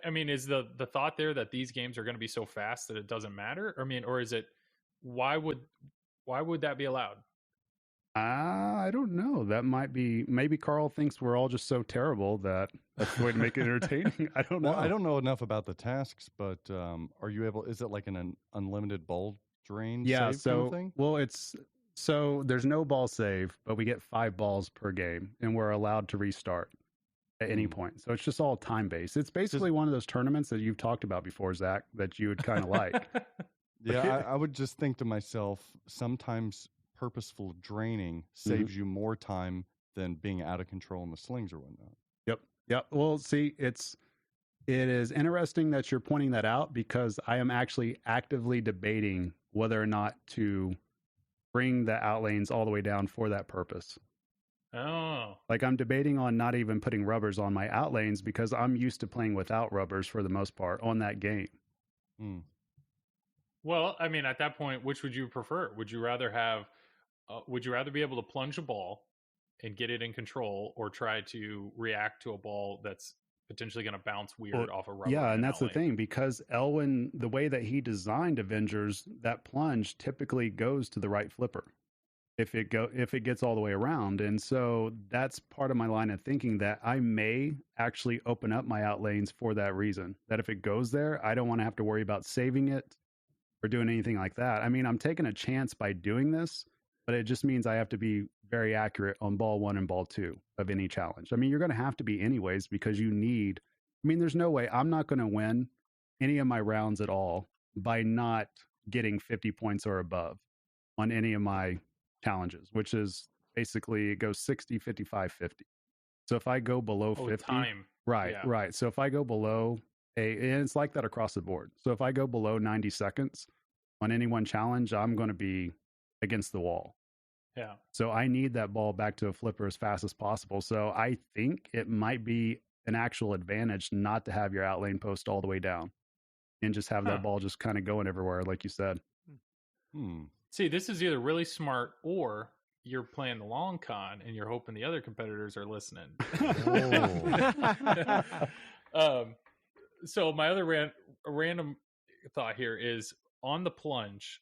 S3: I mean, is the thought there that these games are going to be so fast that it doesn't matter? I mean, or is it? Why would that be allowed?
S5: I don't know. That might be. Maybe Carl thinks we're all just so terrible that that's the way to make it entertaining. I don't know.
S6: Well, I don't know enough about the tasks, but are you able? Is it like an unlimited ball drain?
S5: Yeah.
S6: Save
S5: So
S6: kind of thing?
S5: well, so there's no ball save, but we get 5 balls per game, and we're allowed to restart at any point. So it's just all time based. It's basically one of those tournaments that you've talked about before, Zach, that you would kind of like.
S6: Yeah, I would just think to myself, sometimes purposeful draining saves you more time than being out of control in the slings or whatnot.
S5: Yep. Well, see, it is interesting that you're pointing that out, because I am actually actively debating whether or not to bring the outlanes all the way down for that purpose.
S3: Oh.
S5: Like I'm debating on not even putting rubbers on my outlanes, because I'm used to playing without rubbers for the most part on that game.
S3: Well, I mean, at that point, which would you prefer? Would you rather be able to plunge a ball and get it in control, or try to react to a ball that's potentially going to bounce weird off a rubber?
S5: Yeah, and that's the thing, because Elwin, the way that he designed Avengers, that plunge typically goes to the right flipper if it gets all the way around. And so that's part of my line of thinking, that I may actually open up my outlanes for that reason, that if it goes there, I don't want to have to worry about saving it or doing anything like that. I mean, I'm taking a chance by doing this, but it just means I have to be very accurate on ball 1 and ball 2 of any challenge. I mean, you're going to have to be anyways, because there's no way I'm not going to win any of my rounds at all by not getting 50 points or above on any of my challenges, which is basically, it goes 60, 55, 50. So if I go below 50,
S3: time.
S5: Right. So if I go below and it's like that across the board. So if I go below 90 seconds on any one challenge, I'm going to be against the wall.
S3: Yeah.
S5: So I need that ball back to a flipper as fast as possible. So I think it might be an actual advantage not to have your outlane post all the way down and just have that ball just kind of going everywhere, like you said.
S3: See, this is either really smart, or you're playing the long con and you're hoping the other competitors are listening. So my other random thought here is, on the plunge,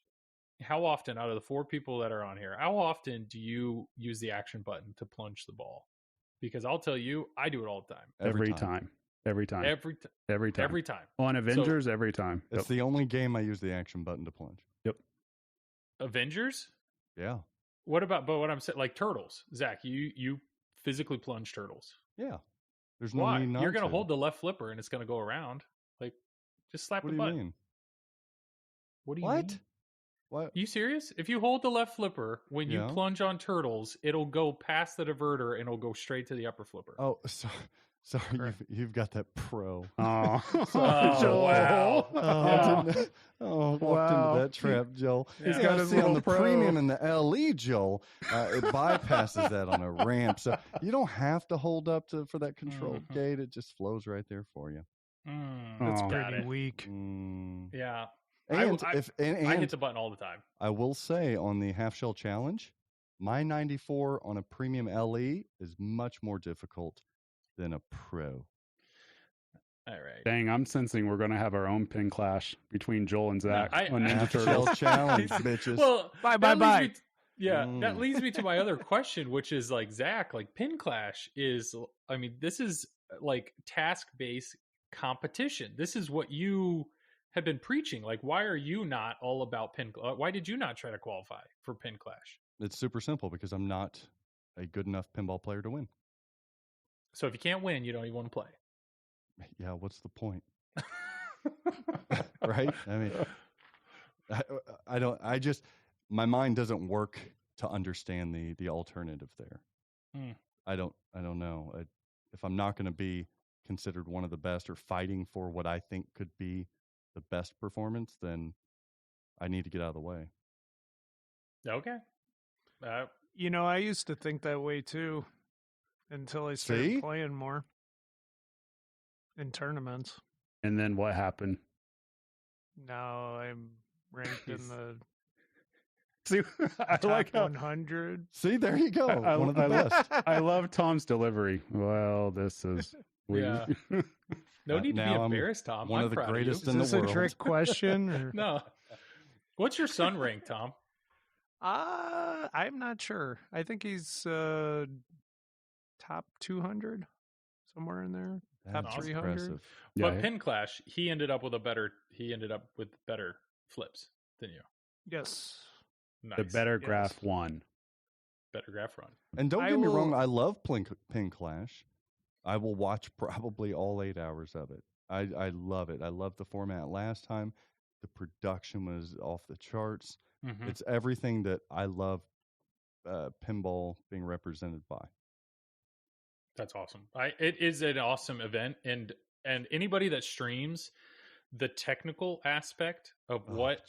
S3: how often, out of the 4 people that are on here, how often do you use the action button to plunge the ball? Because I'll tell you, I do it all the time.
S5: Every time. On Avengers, every time.
S6: It's the only game I use the action button to plunge.
S5: Yep.
S3: Avengers?
S6: Yeah.
S3: What I'm saying, like turtles, Zach, you physically plunge turtles.
S6: Yeah. There's no
S3: Why?
S6: need not
S3: You're going
S6: to
S3: to hold the left flipper and it's going to go around. Like, just slap the button.
S6: What do you mean?
S3: What do you mean?
S6: What?
S3: You serious? If you hold the left flipper when you plunge on turtles, it'll go past the diverter and it'll go straight to the upper flipper.
S6: Oh, sorry, you've got that pro.
S5: Oh,
S3: wow.
S6: Walked into that trap, Joel.
S3: Yeah.
S6: He's got to see on the premium and the LE, Joel. It bypasses that on a ramp. So you don't have to hold up for that control gate. It just flows right there for you.
S4: That's pretty weak.
S3: Yeah.
S6: And
S3: I hit the button all the time.
S6: I will say, on the half shell challenge, my 94 on a premium LE is much more difficult than a pro.
S3: All right.
S5: Dang, I'm sensing we're going to have our own pin clash between Joel and Zach on Ninja
S6: Half
S5: Turtles.
S6: shell challenge, bitches.
S3: Well,
S4: bye.
S3: Yeah, that leads me to my other question, which is like, Zach, like Pin Clash is, I mean, this is like task-based competition. This is what you have been preaching. Like, why are you not all about why did you not try to qualify for Pin Clash?
S6: It's super simple because I'm not a good enough pinball player to win.
S3: So if you can't win, you don't even want to play.
S6: Yeah, what's the point? Right? I mean, my mind doesn't work to understand the alternative there. I don't know. If I'm not going to be considered one of the best or fighting for what I think could be the best performance, then I need to get out of the way.
S3: Okay.
S4: I used to think that way too until I started playing more in tournaments.
S5: And then what happened?
S4: Now I'm ranked in the
S5: See, I
S4: top
S5: like how
S4: 100.
S6: See, there you go. One of the best.
S5: I love Tom's delivery. Well, this is weird.
S3: Yeah. No need to be embarrassed, Tom.
S6: One
S3: I'm
S6: of the
S3: proud
S6: greatest
S3: of
S6: in
S3: you.
S6: the world.
S4: Is this a trick question? Or?
S3: No. What's your son rank, Tom?
S4: I'm not sure. I think he's top 200, somewhere in there. Top
S6: That's
S4: 300.
S6: impressive.
S3: But Pin Clash, he ended up with better flips than you.
S4: Yes.
S3: Nice.
S5: The better Graf won.
S3: Better Graf run.
S6: And don't get me wrong, I love Pin Clash. I will watch probably all 8 hours of it. I love it. I love the format last time. The production was off the charts.
S3: Mm-hmm.
S6: It's everything that I love pinball being represented by.
S3: That's awesome. It is an awesome event, and anybody that streams the technical aspect of what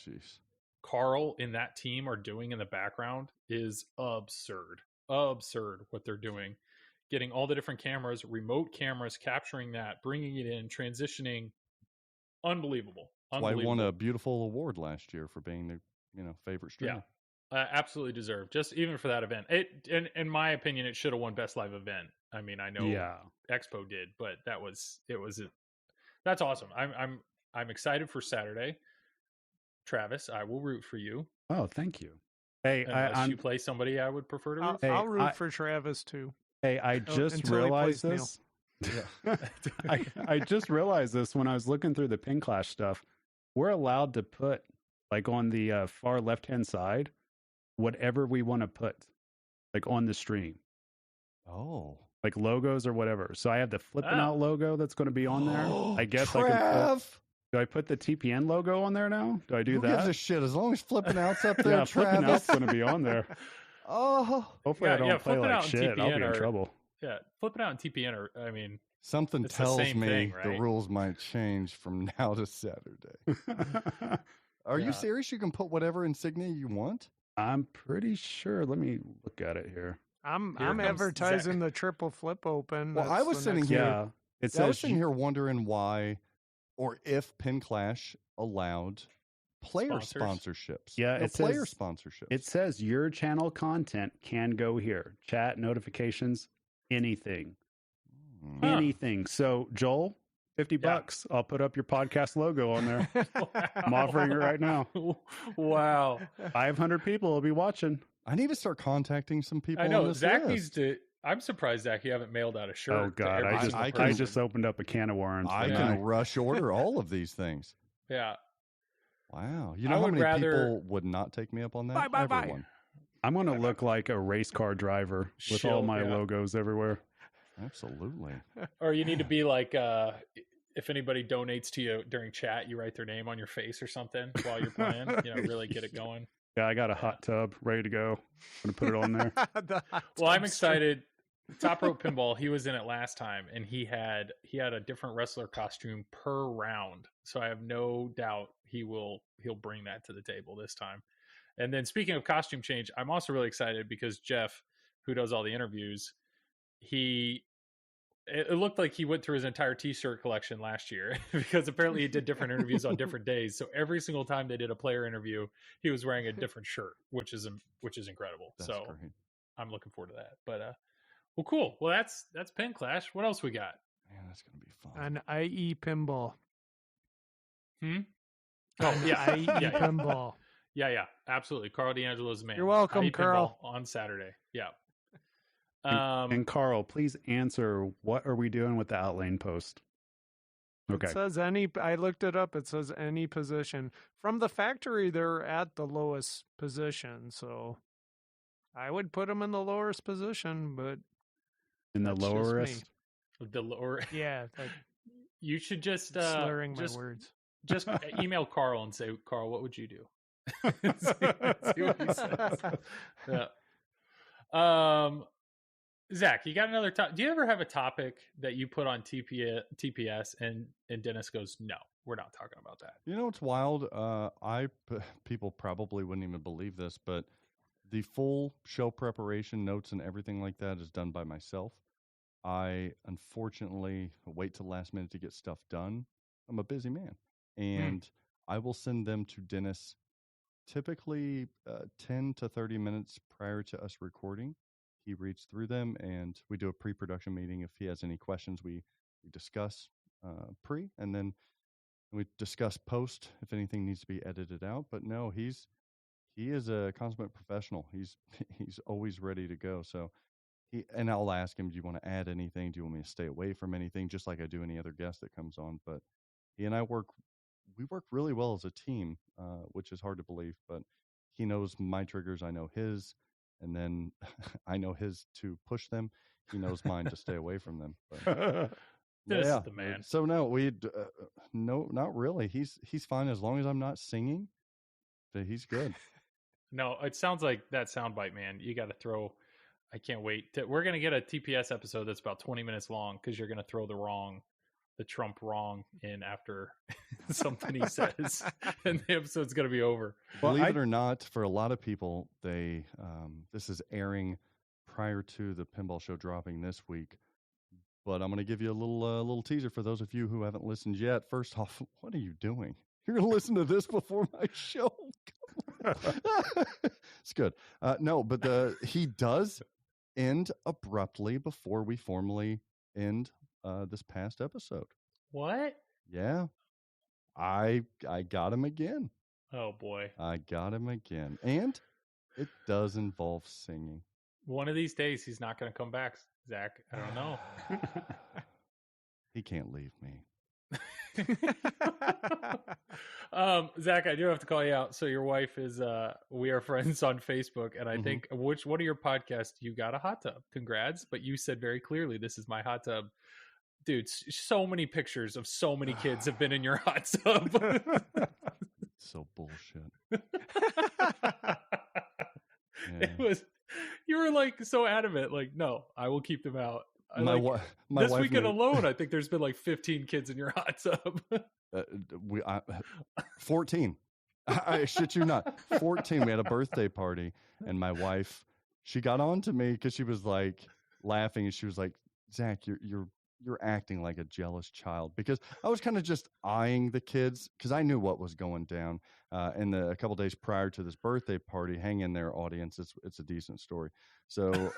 S3: Carl and that team are doing in the background is absurd. Absurd what they're doing. Getting all the different cameras, remote cameras, capturing that, bringing it in, transitioning. Unbelievable.
S6: That's why I won a beautiful award last year for being the favorite streamer.
S3: Yeah, absolutely deserved. Just even for that event. In my opinion, it should have won Best Live Event. I mean, I know Expo did, but that's awesome. I'm excited for Saturday. Travis, I will root for you.
S5: Oh, thank you. Hey,
S3: unless you play somebody I would prefer to root for.
S4: I'll root for Travis too.
S5: Hey, I just realized this. Yeah. I just realized this when I was looking through the Pin Clash stuff. We're allowed to put, like, on the far left-hand side, whatever we want to put, like, on the stream.
S6: Oh.
S5: Like logos or whatever. So I have the flipping out logo that's going to be on there. I guess
S6: Trav!
S5: I can put... Do I put the TPN logo on there now? Do I do that?
S6: Who gives a shit? As long as flipping out's up there,
S5: yeah, flipping out's going to be on there.
S6: Oh.
S5: Hopefully I don't play like shit. I'll be in trouble.
S3: Yeah, flipping out and TPN are, I mean...
S6: Something tells me
S3: thing, right?
S6: the rules might change from now to Saturday. Are you serious? You can put whatever insignia you want?
S5: I'm pretty sure. Let me look at it here.
S4: I'm advertising the triple flip open.
S6: Well, I was sitting here.
S5: Yeah,
S6: I was sitting here wondering why, or if Pin Clash allowed player sponsorships.
S5: Yeah,
S6: it says player sponsorships.
S5: It says your channel content can go here. Chat, notifications, anything. Anything. So, Joel, $50. I'll put up your podcast logo on there. Wow. I'm offering it right now.
S3: Wow.
S5: 500 people will be watching.
S6: I need to start contacting some people.
S3: I know.
S6: On this
S3: Zach
S6: list.
S3: needs to. I'm surprised, Zach, you haven't mailed out a shirt.
S5: Oh, God. I just opened up a can of worms.
S6: I can rush order all of these things.
S3: Yeah.
S6: Wow. You know how many people would not take me up on that? Everyone.
S5: I'm going to look like a race car driver with
S3: Shill,
S5: all my logos everywhere.
S6: Absolutely.
S3: Or you need to be like, if anybody donates to you during chat, you write their name on your face or something while you're playing. Really get it going.
S5: Yeah, I got a hot tub ready to go. I'm going to put it on there.
S3: Well, I'm excited. Top Rope Pinball, he was in it last time, and he had a different wrestler costume per round. So I have no doubt he'll bring that to the table this time. And then speaking of costume change, I'm also really excited because Jeff, who does all the interviews, it looked like he went through his entire t-shirt collection last year because apparently he did different interviews on different days. So every single time they did a player interview, he was wearing a different shirt, which is incredible.
S6: That's
S3: so
S6: great.
S3: I'm looking forward to that. But well, cool. Well, that's Pin Clash. What else we got?
S6: Man, that's gonna be fun.
S4: An IE pinball.
S3: Oh
S4: yeah, IE pinball.
S3: Yeah, absolutely. Carl D'Angelo's the man.
S4: You're welcome,
S3: I eat
S4: Carl.
S3: pinball on Saturday. Yeah.
S5: And Carl, please answer, what are we doing with the outlane post? Okay.
S4: It says any. I looked it up. It says any position from the factory. They're at the lowest position, so I would put them in the lowest position. But
S5: In the
S4: that's just me.
S5: lowerest?
S3: The lower.
S4: Yeah,
S3: You should just
S4: slurring
S3: just,
S4: my words.
S3: Just email Carl and say, Carl, what would you do? see what he says. Yeah. Zach, you got another topic? Do you ever have a topic that you put on TPS and Dennis goes, no, we're not talking about that?
S6: You know, it's wild. People probably wouldn't even believe this, but the full show preparation, notes, and everything like that is done by myself. I unfortunately wait till last minute to get stuff done. I'm a busy man, and I will send them to Dennis typically 10 to 30 minutes prior to us recording. He reads through them, and we do a pre-production meeting. If he has any questions, we discuss pre, and then we discuss post if anything needs to be edited out. But no, he is a consummate professional. He's always ready to go. So and I'll ask him, do you want to add anything? Do you want me to stay away from anything? Just like I do any other guest that comes on. But he and I work really well as a team, which is hard to believe. But he knows my triggers. I know his. And then I know his to push them. He knows mine to stay away from them. But,
S3: This is the man.
S6: So no, no, not really. He's fine as long as I'm not singing. He's good.
S3: No, it sounds like that soundbite, man. You got to throw. I can't wait. We're going to get a TPS episode that's about 20 minutes long because you're going to throw the Trump wrong in after something he says, and the episode's going to be over.
S6: Believe it or not, for a lot of people, this is airing prior to the pinball show dropping this week. But I'm going to give you a little teaser for those of you who haven't listened yet. First off, what are you doing? You're going to listen to this before my show? It's good. No, but he does end abruptly before we formally end this past episode.
S3: What?
S6: Yeah. I got him again.
S3: Oh, boy.
S6: I got him again. And it does involve singing.
S3: One of these days, he's not going to come back, Zach. I don't know.
S6: He can't leave me.
S3: Zach, I do have to call you out. So your wife is, we are friends on Facebook. And I think one of your podcasts, you got a hot tub. Congrats. But you said very clearly, this is my hot tub. Dude, so many pictures of so many kids have been in your hot tub.
S6: So bullshit.
S3: It was, you were like so adamant, like, no, I will keep them out.
S6: My
S3: this
S6: wife
S3: weekend alone, I think there's been like 15 kids in your hot tub.
S6: 14. I shit you not. 14. We had a birthday party, and my wife, she got on to me because she was like laughing, and she was like, Zach, you're acting like a jealous child, because I was kind of just eyeing the kids because I knew what was going down. And a couple days prior to this birthday party, hang in there, audience. It's a decent story. So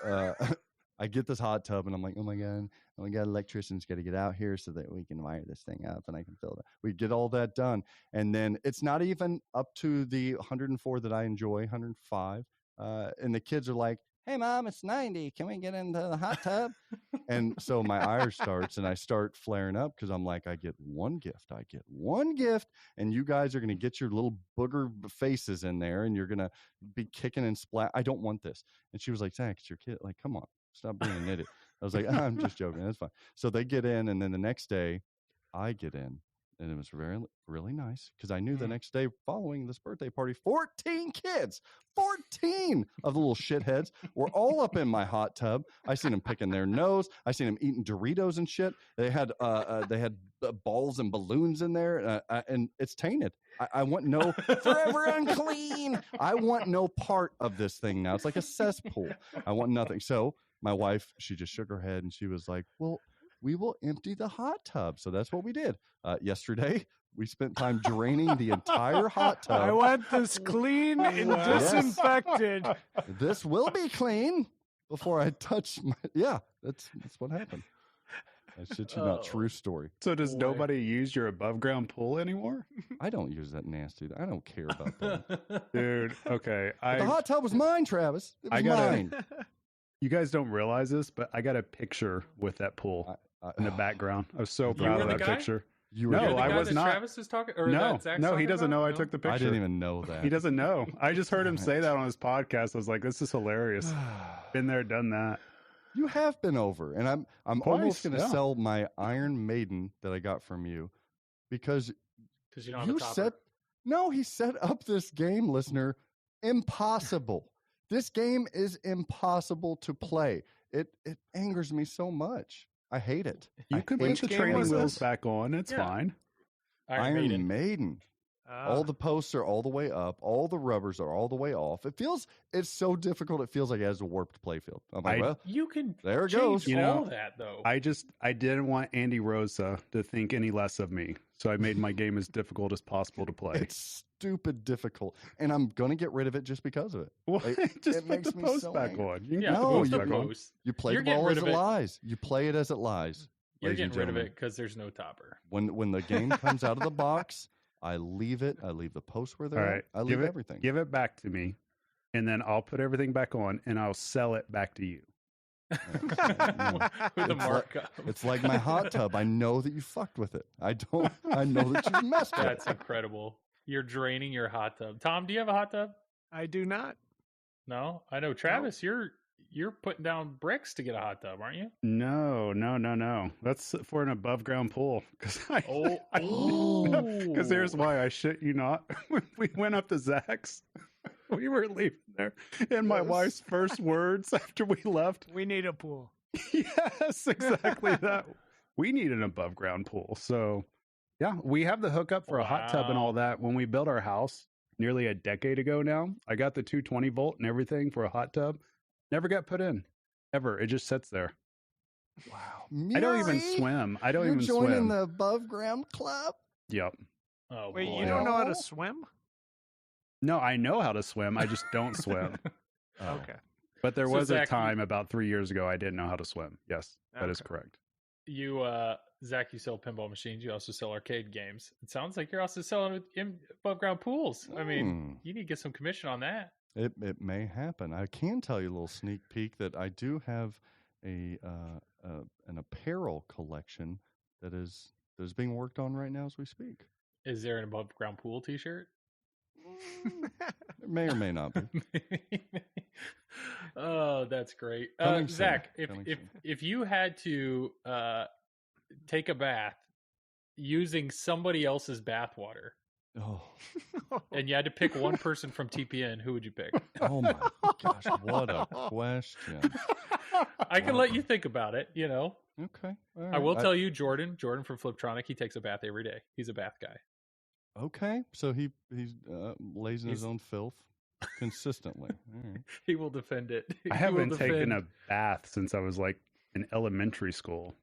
S6: I get this hot tub, and I'm like, oh my god, electrician's got to get out here so that we can wire this thing up and I can fill it. We get all that done, and then it's not even up to the 104 that I enjoy, 105, and the kids are like, hey mom, it's 90, can we get into the hot tub? And so my ire starts, and I start flaring up because I'm like, I get one gift, and you guys are going to get your little booger faces in there, and you're going to be kicking and splat. I don't want this. And she was like, Zach, it's your kid, like, come on, stop being an idiot. I was like, I'm just joking, that's fine. So they get in, and then the next day I get in, and it was really nice because I knew the next day following this birthday party, 14 kids, 14 of the little shitheads were all up in my hot tub. I seen them picking their nose. I seen them eating Doritos and shit. They had balls and balloons in there, and it's tainted. I want no forever unclean. I want no part of this thing now. It's like a cesspool. I want nothing. So my wife, she just shook her head, and she was like, well, we will empty the hot tub. So that's what we did. Yesterday, we spent time draining the entire hot tub.
S4: I want this clean and disinfected.
S6: This will be clean before I touch my... Yeah, that's what happened. I shit you not, true story.
S5: So does
S3: Boy.
S5: nobody use your above ground pool anymore?
S6: I don't use that nasty. I don't care about that.
S5: Dude, okay.
S6: The hot tub was mine, Travis. It was mine.
S5: You guys don't realize this, but I got a picture with that pool in the background. I was so proud of that picture.
S6: You
S5: No,
S6: were
S3: You're the
S5: I
S3: guy
S5: was
S3: that
S5: not.
S3: Travis is talking. Or
S5: No,
S3: that Zach's
S5: no, he
S3: talking
S5: doesn't
S3: about?
S5: know I
S3: No?
S5: took the picture.
S6: I didn't even know that.
S5: He doesn't know. I just heard him say that on his podcast. I was like, this is hilarious. Been there, done that.
S6: You have been over, and I'm
S5: Twice,
S6: almost going to
S5: yeah.
S6: sell my Iron Maiden that I got from you because
S3: Because you don't have a topper.
S6: he set up this game, listener, impossible. This game is impossible to play. It angers me so much. I hate it.
S5: You
S6: I
S5: could
S6: hate
S5: put the
S6: game
S5: training
S6: like
S5: wheels
S6: this.
S5: back on. It's
S3: Yeah.
S5: fine.
S3: Iron Maiden.
S6: All the posts are all the way up. All the rubbers are all the way off. It's so difficult. It feels like it has a warped playfield. I'm like, well,
S3: You can
S6: there it
S3: change
S6: goes.
S5: You know,
S3: all that though.
S5: I didn't want Andy Rosa to think any less of me. So I made my game as difficult as possible to play.
S6: It's stupid difficult, and I'm going to get rid of it just because of it.
S5: What?
S6: It
S5: Just put
S6: makes
S5: the
S6: me
S5: post
S6: so
S5: back
S6: angry.
S5: on. You can
S3: yeah,
S5: put the
S6: No,
S5: post
S3: the
S5: back on.
S3: post.
S6: You play
S3: You're
S6: the ball
S3: getting
S6: as
S3: rid
S6: it
S3: of it.
S6: lies. You play it as it lies.
S3: You're
S6: ladies and
S3: getting rid of
S6: gentlemen.
S3: it because there's no topper.
S6: When the game comes out of the box, I leave it. I leave the posts where they're
S5: All right.
S6: at. I leave
S5: Give it,
S6: everything.
S5: Give it back to me, and then I'll put everything back on, and I'll sell it back to you.
S3: With the
S6: It's like-
S3: markup.
S6: It's like my hot tub. I know that you fucked with it. I know that you messed with
S3: That's
S6: it.
S3: incredible. You're draining your hot tub. Tom, do you have a hot tub?
S4: I do not.
S3: No, I know. Travis, you're putting down bricks to get a hot tub, aren't you?
S5: No. That's for an above ground pool. Because
S3: Oh.
S5: here's why I shit you not. When we went up to Zach's, we were leaving there, and my
S6: Yes.
S5: wife's first words after we left,
S4: We need a pool.
S5: yes, exactly that. We need an above ground pool. So, yeah, we have the hookup for a hot tub and all that. When we built our house nearly a decade ago now, I got the 220 volt and everything for a hot tub. Never got put in, ever. It just sits there.
S6: Wow.
S5: I don't even
S6: Murie,
S5: swim. I don't
S6: you're
S5: even
S6: joining
S5: swim.
S6: the above ground club.
S5: Yep.
S3: Oh,
S4: Wait,
S3: boy.
S4: you don't know how
S6: No.
S4: to swim?
S5: No, I know how to swim. I just don't swim.
S6: Oh.
S4: Okay.
S5: But there
S3: So,
S5: was
S3: Zach,
S5: a time about 3 years ago I didn't know how to swim. Yes, that is
S4: Okay.
S5: correct.
S3: You, Zach, you sell pinball machines. You also sell arcade games. It sounds like you're also selling above ground pools. I mean, you need to get some commission on that.
S6: It may happen. I can tell you a little sneak peek that I do have an apparel collection that is being worked on right now as we speak.
S3: Is there an above ground pool T-shirt?
S6: It may or may not be.
S3: Oh, that's great,
S6: Coming soon.
S3: Zach.
S6: Coming
S3: If
S6: soon.
S3: if you had to take a bath using somebody else's bath water,
S6: Oh,
S3: and you had to pick one person from TPN, who would you pick?
S6: oh my gosh! What a question.
S3: I can let you think about it. You know,
S6: Okay. all
S3: I
S6: right.
S3: will tell you, Jordan from Fliptronic, he takes a bath every day. He's a bath guy.
S6: Okay, so he lays in his
S3: He's-
S6: own filth consistently. All right.
S3: He will defend it. He
S5: I
S3: will
S5: haven't taken
S3: defend-
S5: a bath since I was like in elementary school.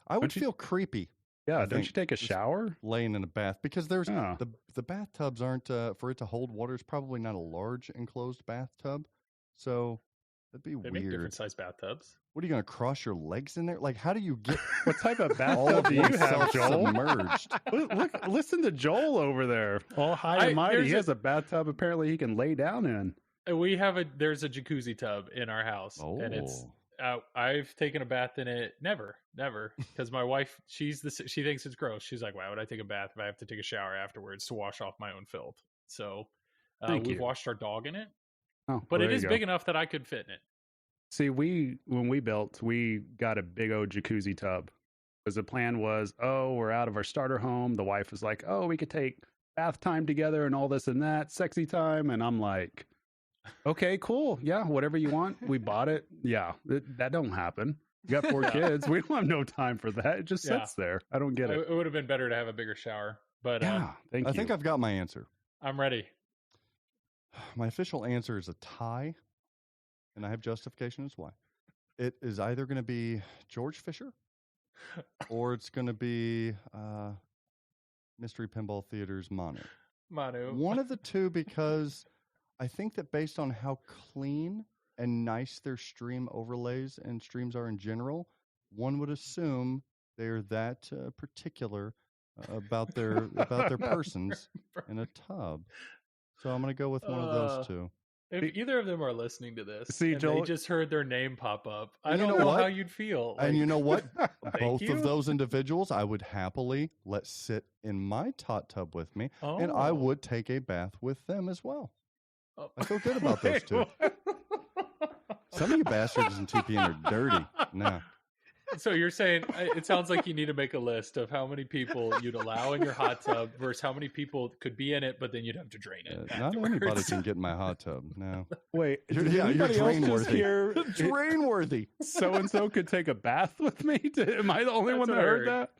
S6: I would
S5: Don't you-
S6: feel creepy
S5: Yeah,
S6: I
S5: don't
S6: think
S5: you take a
S6: just-
S5: shower?
S6: laying in a bath because there's
S5: Oh.
S6: the bathtubs aren't for it to hold water. It's probably not a large enclosed bathtub, so that'd be
S3: They make different
S6: weird.
S3: size bathtubs.
S6: What are you going to cross your legs in there? Like, how do you get
S5: What type of
S6: all
S5: bathtub
S6: of
S5: do you have,
S6: yourself
S5: Joel?
S6: submerged?
S5: Look, listen to Joel over there, all high and mighty.
S3: there's
S5: He
S3: a-
S5: has a bathtub apparently he can lay down in.
S3: We have there's a jacuzzi tub in our house, and it's
S6: Oh.
S3: I've taken a bath in it. Never, because my wife, she thinks it's gross. She's like, why would I take a bath if I have to take a shower afterwards to wash off my own filth? So
S5: Thank
S3: we've
S5: you.
S3: washed our dog in it,
S5: Oh,
S3: but
S5: well,
S3: it
S5: there
S3: is
S5: you go.
S3: big enough that I could fit in it.
S5: See, when we built, we got a big old jacuzzi tub because the plan was, oh, we're out of our starter home. The wife was like, oh, we could take bath time together and all this and that, sexy time. And I'm like, okay, cool. Yeah, whatever you want. We bought it. Yeah, that don't happen. You got 4 kids. We don't have no time for that. It just
S3: Yeah.
S5: sits there. I don't get it.
S3: It would have been better to have a bigger shower, but
S5: Yeah, thank
S6: I
S5: you.
S6: think I've got my answer.
S3: I'm ready.
S6: My official answer is a tie, and I have justification as why. It is either going to be George Fisher or it's going to be Mystery Pinball Theater's Manu.
S3: Manu.
S6: One of the two, because I think that based on how clean and nice their stream overlays and streams are in general, one would assume they're that particular about their persons in a tub. So I'm going to go with one of those two.
S3: If either of them are listening to this,
S5: See,
S3: and
S5: Joel,
S3: they just heard their name pop up, I
S6: And you
S3: don't
S6: know
S3: know
S6: what?
S3: how you'd feel.
S6: And you know what? Both
S3: you.
S6: of those individuals I would happily let sit in my hot tub with me, and I
S3: Oh.
S6: would take a bath with them as well.
S3: Oh.
S6: I feel good about those two. Some of you bastards in TPN are dirty. No.
S3: So you're saying it sounds like you need to make a list of how many people you'd allow in your hot tub versus how many people could be in it, but then you'd have to drain it.
S6: Not anybody
S3: afterwards.
S6: can get in my hot tub. No.
S5: Wait,
S6: You're,
S5: did
S6: yeah, you're
S5: anybody else
S6: drain
S5: just
S6: worthy.
S5: hear
S6: Drain worthy.
S5: so and so could take a bath with me? Am I the only
S3: That's
S5: one that
S3: what I
S5: heard
S3: heard.
S5: that?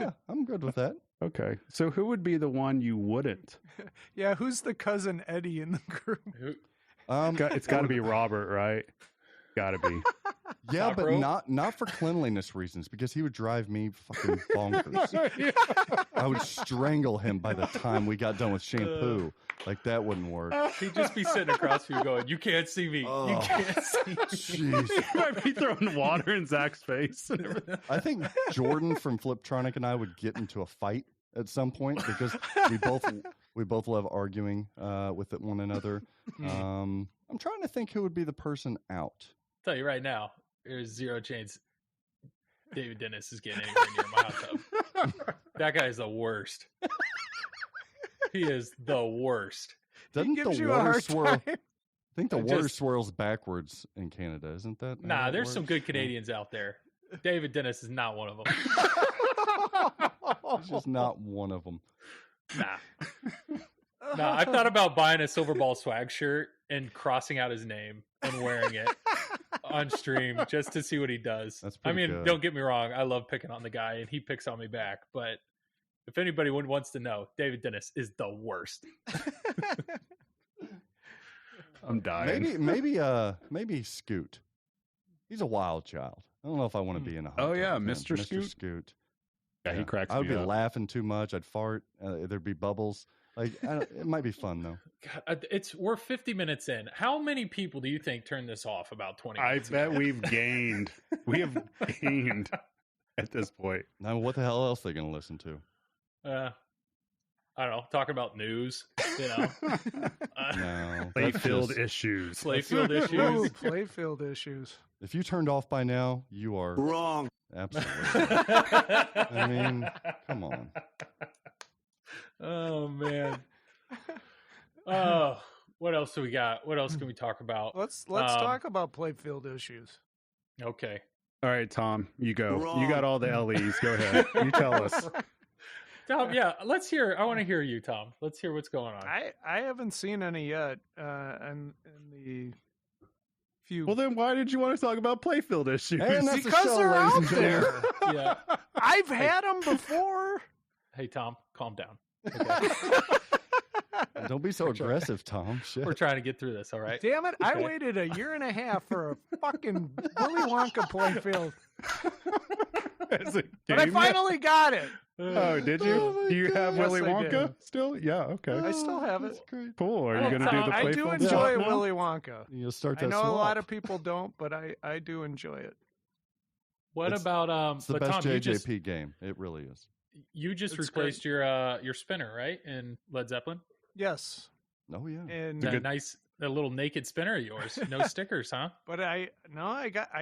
S3: Yeah.
S6: I'm good with that.
S5: Okay, so who would be the one you wouldn't?
S4: Yeah, who's the cousin Eddie in the group?
S5: It's got to be Robert, right? Got to be.
S6: Yeah,
S3: Top
S6: but
S3: rope?
S6: not for cleanliness reasons, because he would drive me fucking bonkers. I would strangle him by the time we got done with shampoo. Like, that wouldn't work.
S3: He'd just be sitting across from you going, "You can't see me.
S6: Oh.
S3: You can't see me."
S6: Jeez.
S5: You might be throwing water in Zach's face.
S6: I think Jordan from Fliptronic and I would get into a fight at some point because we both love arguing with one another. I'm trying to think who would be the person out.
S3: Tell you right now, there's zero chance David Dennis is getting anywhere near my hot tub. That guy is the worst. He is the worst.
S6: Doesn't
S4: gives
S6: the
S4: you a
S6: water
S4: hard
S6: swirl?
S4: time.
S6: I think the
S3: It
S6: water
S3: just-
S6: swirls backwards in Canada, isn't that? how
S3: Nah,
S6: that
S3: there's some
S6: works?
S3: good Canadians out there. David Dennis is not one of them.
S6: He's just not one of them.
S3: Nah. Nah, I've thought about buying a Silver Ball swag shirt and crossing out his name and wearing it on stream just to see what he does.
S6: That's
S3: I
S6: pretty
S3: mean,
S6: good.
S3: don't get me wrong. I love picking on the guy and he picks on me back. But if anybody wants to know, David Dennis is the worst.
S5: I'm dying.
S6: Maybe Scoot. He's a wild child. I don't know if I want to be in a hot
S5: Oh,
S6: tub
S5: yeah,
S6: with him.
S5: Mr. Scoot?
S6: Scoot.
S5: Yeah, he cracks
S6: I would
S5: me
S6: be
S5: up.
S6: laughing too much. I'd fart. There'd be bubbles. Like, it might be fun though.
S3: God, we're 50 minutes in. How many people do you think turned this off about 20
S5: I
S3: minutes
S5: bet
S3: ago?
S5: we've gained. We have gained at this point.
S6: Now, what the hell else are they going to listen to?
S3: I don't know, talking about news, you know.
S6: No.
S5: Playfield
S6: that's just-
S5: issues.
S3: Playfield
S4: Ooh,
S3: issues.
S4: playfield issues.
S6: If you turned off by now, you are
S7: Wrong.
S6: absolutely. I mean, come on.
S3: Oh man. Oh, what else do we got? What else can we talk about?
S4: Let's talk about playfield issues.
S3: Okay.
S5: All right, Tom, you go.
S7: Wrong.
S5: You got all the LEs. Go ahead. You tell us.
S3: Tom, yeah, I want to hear you, Tom. Let's hear what's going on.
S4: I haven't seen any yet. In the few
S5: Well, then why did you want to talk about playfield issues?
S6: And that's the
S4: because
S6: show,
S4: they're
S6: ladies
S4: out
S6: and gentlemen.
S4: there.
S3: Yeah.
S4: I've had them before.
S3: Hey, Tom, calm down.
S6: Don't be so aggressive, Tom. Shit.
S3: We're trying to get through this, all right?
S4: Damn it! I
S3: Okay.
S4: waited a year and a half for a fucking Willy Wonka playfield,
S5: As a
S4: but I
S5: game?
S4: finally got it.
S5: Oh, did you?
S6: Oh my
S5: do you have
S4: God.
S5: Willy
S4: Yes, I
S5: Wonka
S4: did.
S5: still? Yeah. Okay.
S4: I still have it.
S6: That's great.
S5: Cool. Are
S3: Oh,
S5: you going to do
S3: Tom,
S5: the
S4: I
S5: playfield
S4: do
S5: stuff
S4: enjoy
S5: now?
S4: Willy Wonka.
S6: You'll start
S4: I
S6: that
S4: know a lot
S6: swap.
S4: of people don't, but I do enjoy it.
S3: What
S6: It's-
S3: about
S6: It's the
S3: but
S6: best
S3: Tom,
S6: JJP game. It really is.
S3: you just
S4: It's
S3: replaced your spinner, right? In Led Zeppelin?
S4: Yes,
S6: Oh yeah.
S4: and
S3: That little naked spinner of yours. No stickers, huh?
S4: but I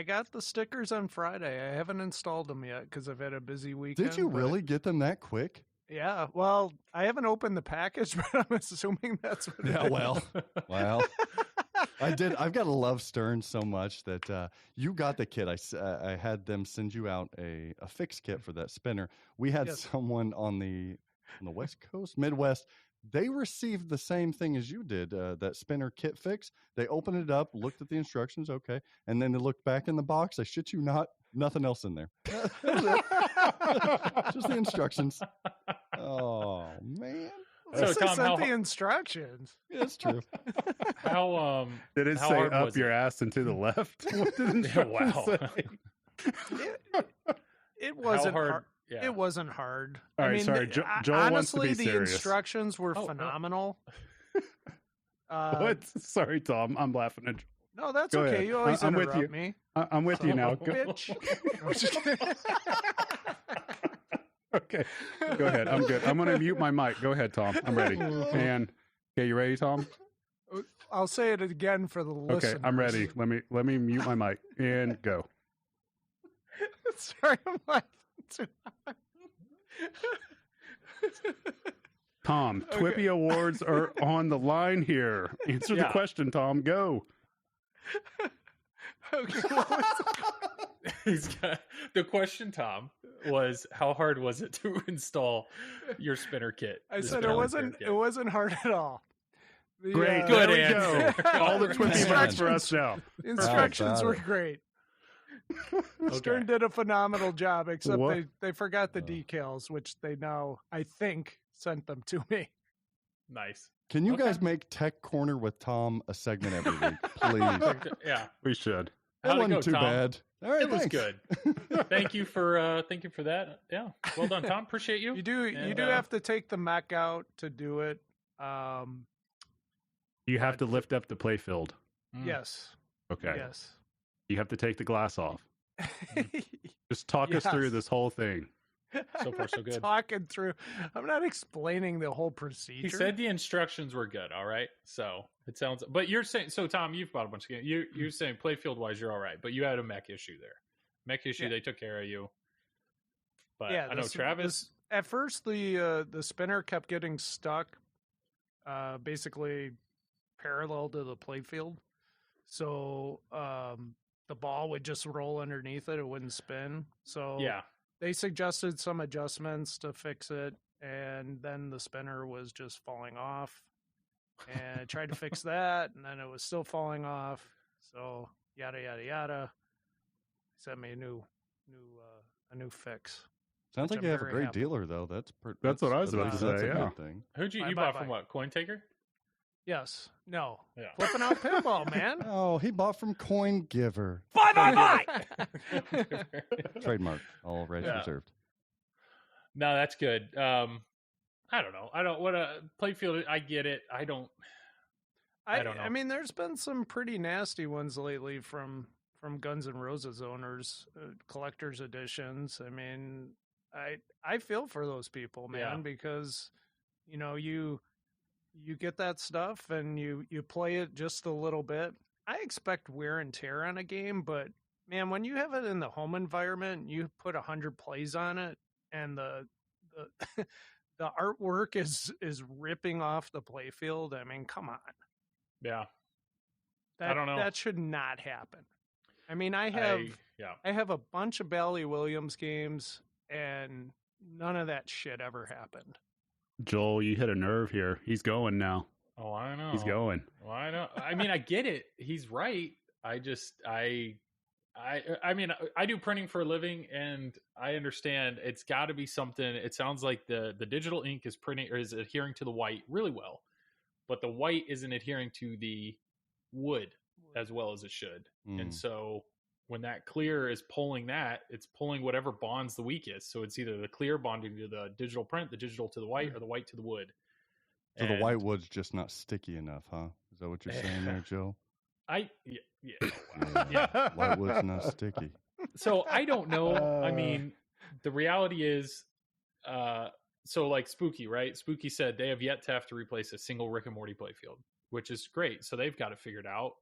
S4: got the stickers on Friday. I haven't installed them yet because I've had a busy weekend.
S6: Did you
S4: but-
S6: really get them that quick?
S4: Yeah. Well, I haven't opened the package, but I'm assuming that's what. it is.
S6: Well, I did. I've got to love Stern so much that you got the kit. I had them send you out a fix kit for that spinner. We had
S4: Yes.
S6: someone on the West Coast, Midwest. They received the same thing as you did, that spinner kit fix. They opened it up, looked at the instructions, okay, and then they looked back in the box. I shit you not, nothing else in there. That was it. Just the instructions. Oh man,
S3: So,
S4: At least I
S3: Tom,
S4: sent
S3: how-
S4: the instructions.
S6: yeah, it's true.
S3: How
S5: Did it
S3: how
S5: say
S3: hard
S5: up
S3: was
S5: your
S3: it?
S5: ass and to the left? What did
S3: Yeah,
S5: instructions
S3: wow.
S5: say?
S4: It wasn't
S3: hard-
S4: hard.
S3: yeah.
S4: It wasn't hard.
S5: All
S4: I
S5: right,
S4: mean,
S5: sorry, Joel wants to
S4: honestly,
S5: be
S4: the
S5: serious.
S4: instructions were
S3: Oh,
S4: phenomenal.
S5: What? Sorry, Tom. I'm laughing at
S4: No, that's
S5: Go
S4: okay.
S5: ahead.
S4: You always
S5: I'm with
S4: interrupt
S5: you.
S4: me.
S5: I'm with you now. Go-
S4: Bitch.
S5: Okay, go ahead. I'm good. I'm going to mute my mic. Go ahead, Tom. I'm ready. And okay, you ready, Tom?
S4: I'll say it again for the listeners.
S5: Okay, I'm ready. Let me mute my mic and go.
S4: Sorry, I'm laughing too hard.
S5: Tom, Twippy Awards are on the line here. Answer the
S3: Yeah.
S5: question, Tom. Go.
S4: Okay, what was
S3: The question, Tom, was how hard was it to install your spinner kit?
S4: I
S3: the
S4: said
S3: spinner
S4: it
S3: repair kit?
S4: wasn't hard at all. The,
S5: Great.
S3: Good
S5: There we
S3: answer.
S5: go. All the Twippy
S6: Instructions.
S5: marks for us now.
S4: Instructions
S6: Got
S4: were
S6: it.
S4: great.
S3: Okay.
S4: Stern did a phenomenal job, except
S5: What?
S4: they forgot the decals, which they now, I think, sent them to me.
S3: Nice.
S6: Can you
S3: Okay.
S6: guys make Tech Corner with Tom a segment every week, please?
S3: Yeah,
S5: We should.
S6: That
S3: How'd it
S6: wasn't
S3: go,
S6: too
S3: Tom?
S6: bad. All right,
S3: it was
S6: thanks.
S3: good. Thank you for that. Yeah, well done, Tom. Appreciate you.
S4: You do
S3: And,
S4: have to take the mech out to do it.
S5: You have to lift up the playfield.
S3: Mm.
S4: Yes.
S5: Okay.
S4: Yes.
S5: You have to take the glass off. Just talk us through
S4: Yes.
S5: this whole thing.
S3: So far, so good.
S4: Talking through. I'm not explaining the whole procedure.
S3: He said the instructions were good. All right, so it sounds. But you're saying so, Tom. You've bought a bunch of games. You're saying playfield wise, you're all right, but you had a mech issue there. Mech issue.
S4: Yeah.
S3: They took care of you. But
S4: yeah,
S3: I know Travis.
S4: At first, the spinner kept getting stuck, basically parallel to the playfield. So the ball would just roll underneath it; it wouldn't spin. So
S3: Yeah.
S4: they suggested some adjustments to fix it, and then the spinner was just falling off. And I tried to fix that, and then it was still falling off. So yada yada yada. Sent me a new fix.
S6: Sounds
S4: Which
S6: like
S4: I'm
S6: you have a
S4: very
S6: great
S4: happy.
S6: dealer, though. That's
S5: what I was about
S4: to
S6: that's
S5: say,
S6: a
S5: yeah.
S6: good thing.
S3: Who'd you
S4: Bye,
S3: bought
S4: bye,
S3: from?
S4: bye.
S3: What, Coin Taker?
S4: Yes. No.
S3: Yeah.
S4: Flipping out pinball, man.
S6: Oh, he bought from Coin Giver. Trademark. All rights
S3: Yeah.
S6: reserved.
S3: No, that's good. I don't know. I don't what a playfield. I get it. I don't know.
S4: I mean, there's been some pretty nasty ones lately from Guns N' Roses owners, collector's editions. I mean, I feel for those people, man,
S3: Yeah.
S4: because you get that stuff and you play it just a little bit. I expect wear and tear on a game, but man, when you have it in the home environment, you put 100 plays on it, and the the artwork is ripping off the playfield. I mean, come on.
S3: Yeah.
S4: That,
S3: I don't know.
S4: That should not happen. I mean, I
S3: Yeah.
S4: have a bunch of Bally Williams games, and none of that shit ever happened.
S5: Joel, you hit a nerve here. He's going now.
S3: Oh, I know.
S5: He's going.
S3: Well, I know. I mean, I get it. He's right. I just, I mean, I do printing for a living, and I understand it's got to be something. It sounds like the digital ink is printing or is adhering to the white really well, but the white isn't adhering to the wood as well as it should. And so when that clear is pulling that, it's pulling whatever bonds the weakest. So it's either the clear bonding to the digital print, the digital to the white, or the white to the wood.
S6: So the white wood's just not sticky enough, huh? Is that what you're saying there, Joe?
S3: Yeah.
S6: White wood's not sticky.
S3: So I don't know. I mean, the reality is, so like Spooky, right? Spooky said they have yet to have to replace a single Rick and Morty playfield, which is great. So they've got it figured out.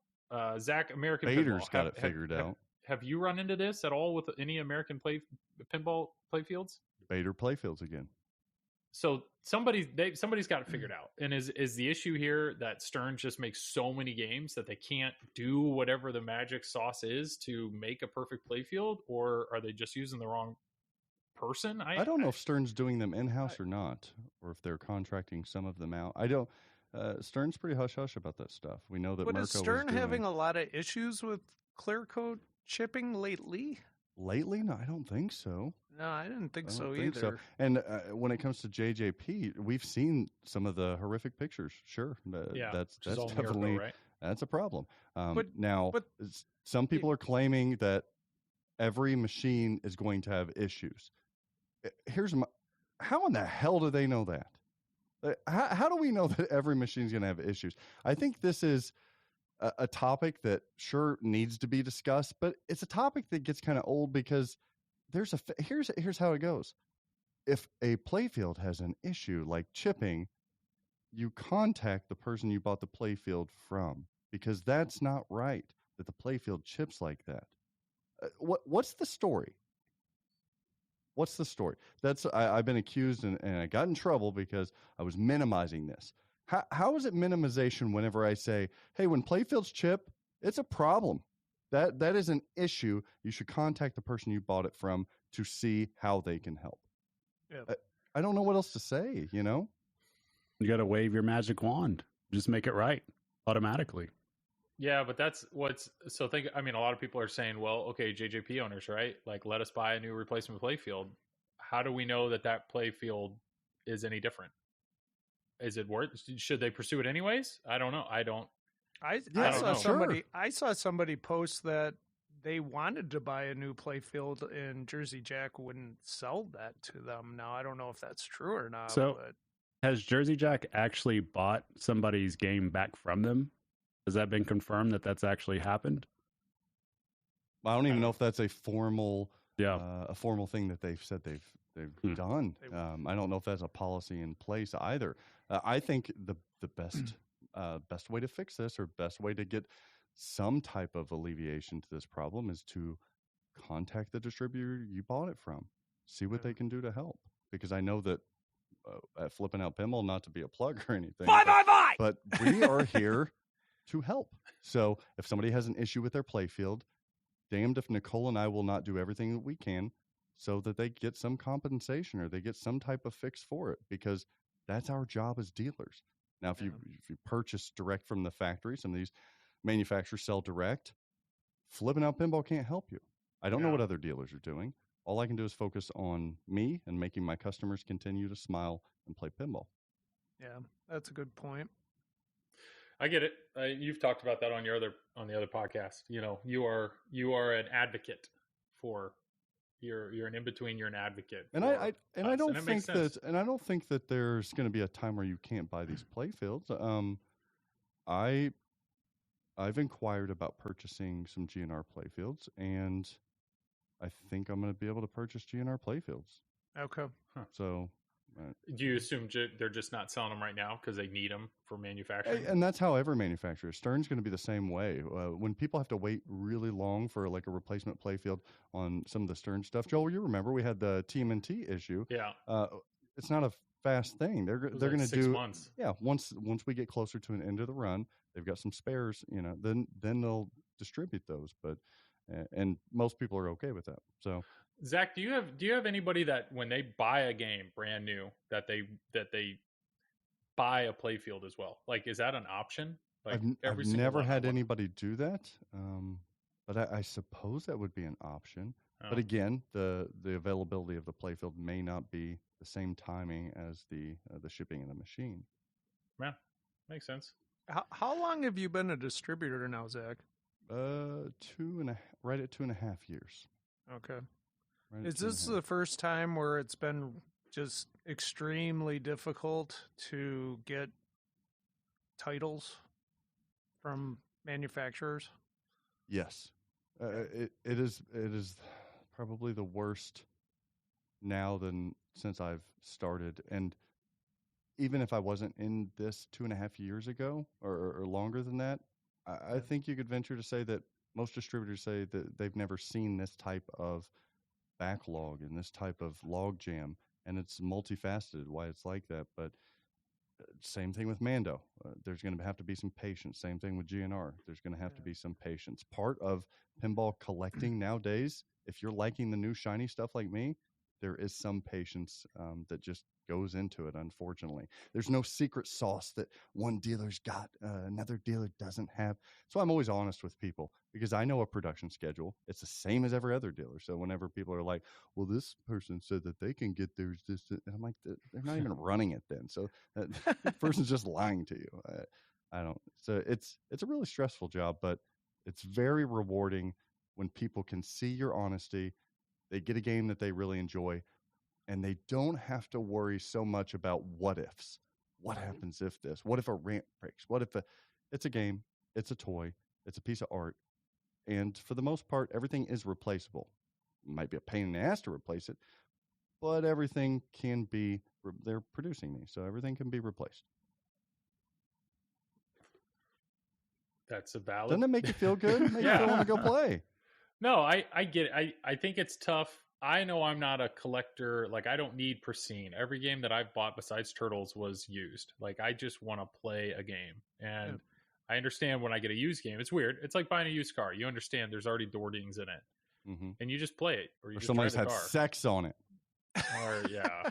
S3: Zach, American
S6: Bader's
S3: Pinball,
S6: got it figured out.
S3: Have you run into this at all with any American pinball playfields?
S6: Bader playfields again.
S3: So somebody's got it figured out. And is the issue here that Stern just makes so many games that they can't do whatever the magic sauce is to make a perfect playfield, or are they just using the wrong person?
S6: I don't know if Stern's doing them in-house or not, or if they're contracting some of them out. I don't. Stern's pretty hush-hush about that stuff. We know that
S4: But
S6: Mirko
S4: is Stern
S6: was doing...
S4: having a lot of issues with clear coat chipping lately?
S6: Lately? No, I don't think so.
S4: No, I didn't think
S6: I
S4: so
S6: don't think
S4: either.
S6: And when it comes to JJP, we've seen some of the horrific pictures. Sure, that's
S3: all
S6: definitely
S3: Mirko, right?
S6: that's a problem.
S4: But
S6: Some people are claiming that every machine is going to have issues. How in the hell do they know that? How do we know that every machine is going to have issues? I think this is a topic that sure needs to be discussed, but it's a topic that gets kind of old because here's how it goes. If a playfield has an issue like chipping, you contact the person you bought the playfield from, because that's not right that the playfield chips like that. What's the story? What's the story? I've been accused and I got in trouble because I was minimizing this. How is it minimization whenever I say, hey, when playfields chip, it's a problem. That is an issue. You should contact the person you bought it from to see how they can help. Yeah. I don't know what else to say, you know?
S5: You got to wave your magic wand. Just make it right automatically.
S3: Yeah, but that's I mean, a lot of people are saying, well, okay, JJP owners, right? Like, let us buy a new replacement playfield. How do we know that playfield is any different? Is it worth? Should they pursue it anyways? I don't know.
S4: I saw somebody post that they wanted to buy a new playfield and Jersey Jack wouldn't sell that to them. Now, I don't know if that's true or not.
S5: So, has Jersey Jack actually bought somebody's game back from them? Has that been confirmed that that's actually happened?
S6: I don't even know if that's a formal thing that they've said they've done. I don't know if that's a policy in place either. I think the best way to fix this, or best way to get some type of alleviation to this problem, is to contact the distributor you bought it from, see what they can do to help. Because I know that at Flipping Out Pinball, not to be a plug or anything, but we are here to help. So if somebody has an issue with their playfield, damned if Nicole and I will not do everything that we can so that they get some compensation or they get some type of fix for it, because that's our job as dealers. Now, if you purchase direct from the factory, some of these manufacturers sell direct, Flipping Out Pinball can't help you. I don't know what other dealers are doing. All I can do is focus on me and making my customers continue to smile and play pinball.
S4: Yeah, that's a good point.
S3: I get it. You've talked about that on the other podcast. You know, you are an advocate for. You're an in between. You're an advocate.
S6: And I don't think that there's going to be a time where you can't buy these playfields. I've inquired about purchasing some GNR playfields, and I think I'm going to be able to purchase GNR playfields.
S4: Okay.
S3: Huh.
S6: So.
S3: Do you assume they're just not selling them right now because they need them for manufacturing?
S6: And that's how every manufacturer. Stern's going to be the same way. When people have to wait really long for like a replacement playfield on some of the Stern stuff, Joel, you remember we had the TMNT issue.
S3: Yeah.
S6: It's not a fast thing. They're going to do
S3: 6 months.
S6: Yeah. Once we get closer to an end of the run, they've got some spares. You know, then they'll distribute those. But and most people are okay with that. So.
S3: Zach, do you have anybody that when they buy a game brand new that they buy a playfield as well? Like, is that an option? Like,
S6: I've never had anybody do that, but I suppose that would be an option. Oh. But again, the availability of the playfield may not be the same timing as the shipping of the machine.
S3: Yeah, makes sense.
S4: How long have you been a distributor now, Zach?
S6: Right at 2.5 years.
S4: Okay. Is this the first time where it's been just extremely difficult to get titles from manufacturers?
S6: Yes. It is probably the worst now than since I've started. And even if I wasn't in this 2.5 years ago or longer than that, I think you could venture to say that most distributors say that they've never seen this type of backlog and this type of log jam, and it's multifaceted why it's like that. But same thing with Mando. There's going to have to be some patience. Same thing with GNR. There's going to have to be some patience. Part of pinball collecting nowadays, if you're liking the new shiny stuff like me, there is some patience that just goes into it, unfortunately. There's no secret sauce that one dealer's got, another dealer doesn't have. So I'm always honest with people because I know a production schedule. It's the same as every other dealer. So whenever people are like, well, this person said that they can get theirs, this, and I'm like, they're not even running it then. So that person's just lying to you. I don't. So it's a really stressful job, but it's very rewarding when people can see your honesty. They get a game that they really enjoy, and they don't have to worry so much about what ifs. What happens if this? What if a ramp breaks? What if it's a game? It's a toy. It's a piece of art. And for the most part, everything is replaceable. It might be a pain in the ass to replace it, but everything can be, they're producing these, so everything can be replaced.
S3: That's a valid.
S6: Doesn't it make you feel good? Make you feel want to go play.
S3: No, I get it. I think it's tough. I know I'm not a collector. Like, I don't need pristine. Every game that I've bought besides Turtles was used. Like, I just want to play a game. And I understand when I get a used game. It's weird. It's like buying a used car. You understand there's already Dordings in it.
S6: Mm-hmm.
S3: And you just play it. Or you just
S6: somebody's
S3: drive the
S6: had
S3: car.
S6: sex on it.
S3: Or, yeah.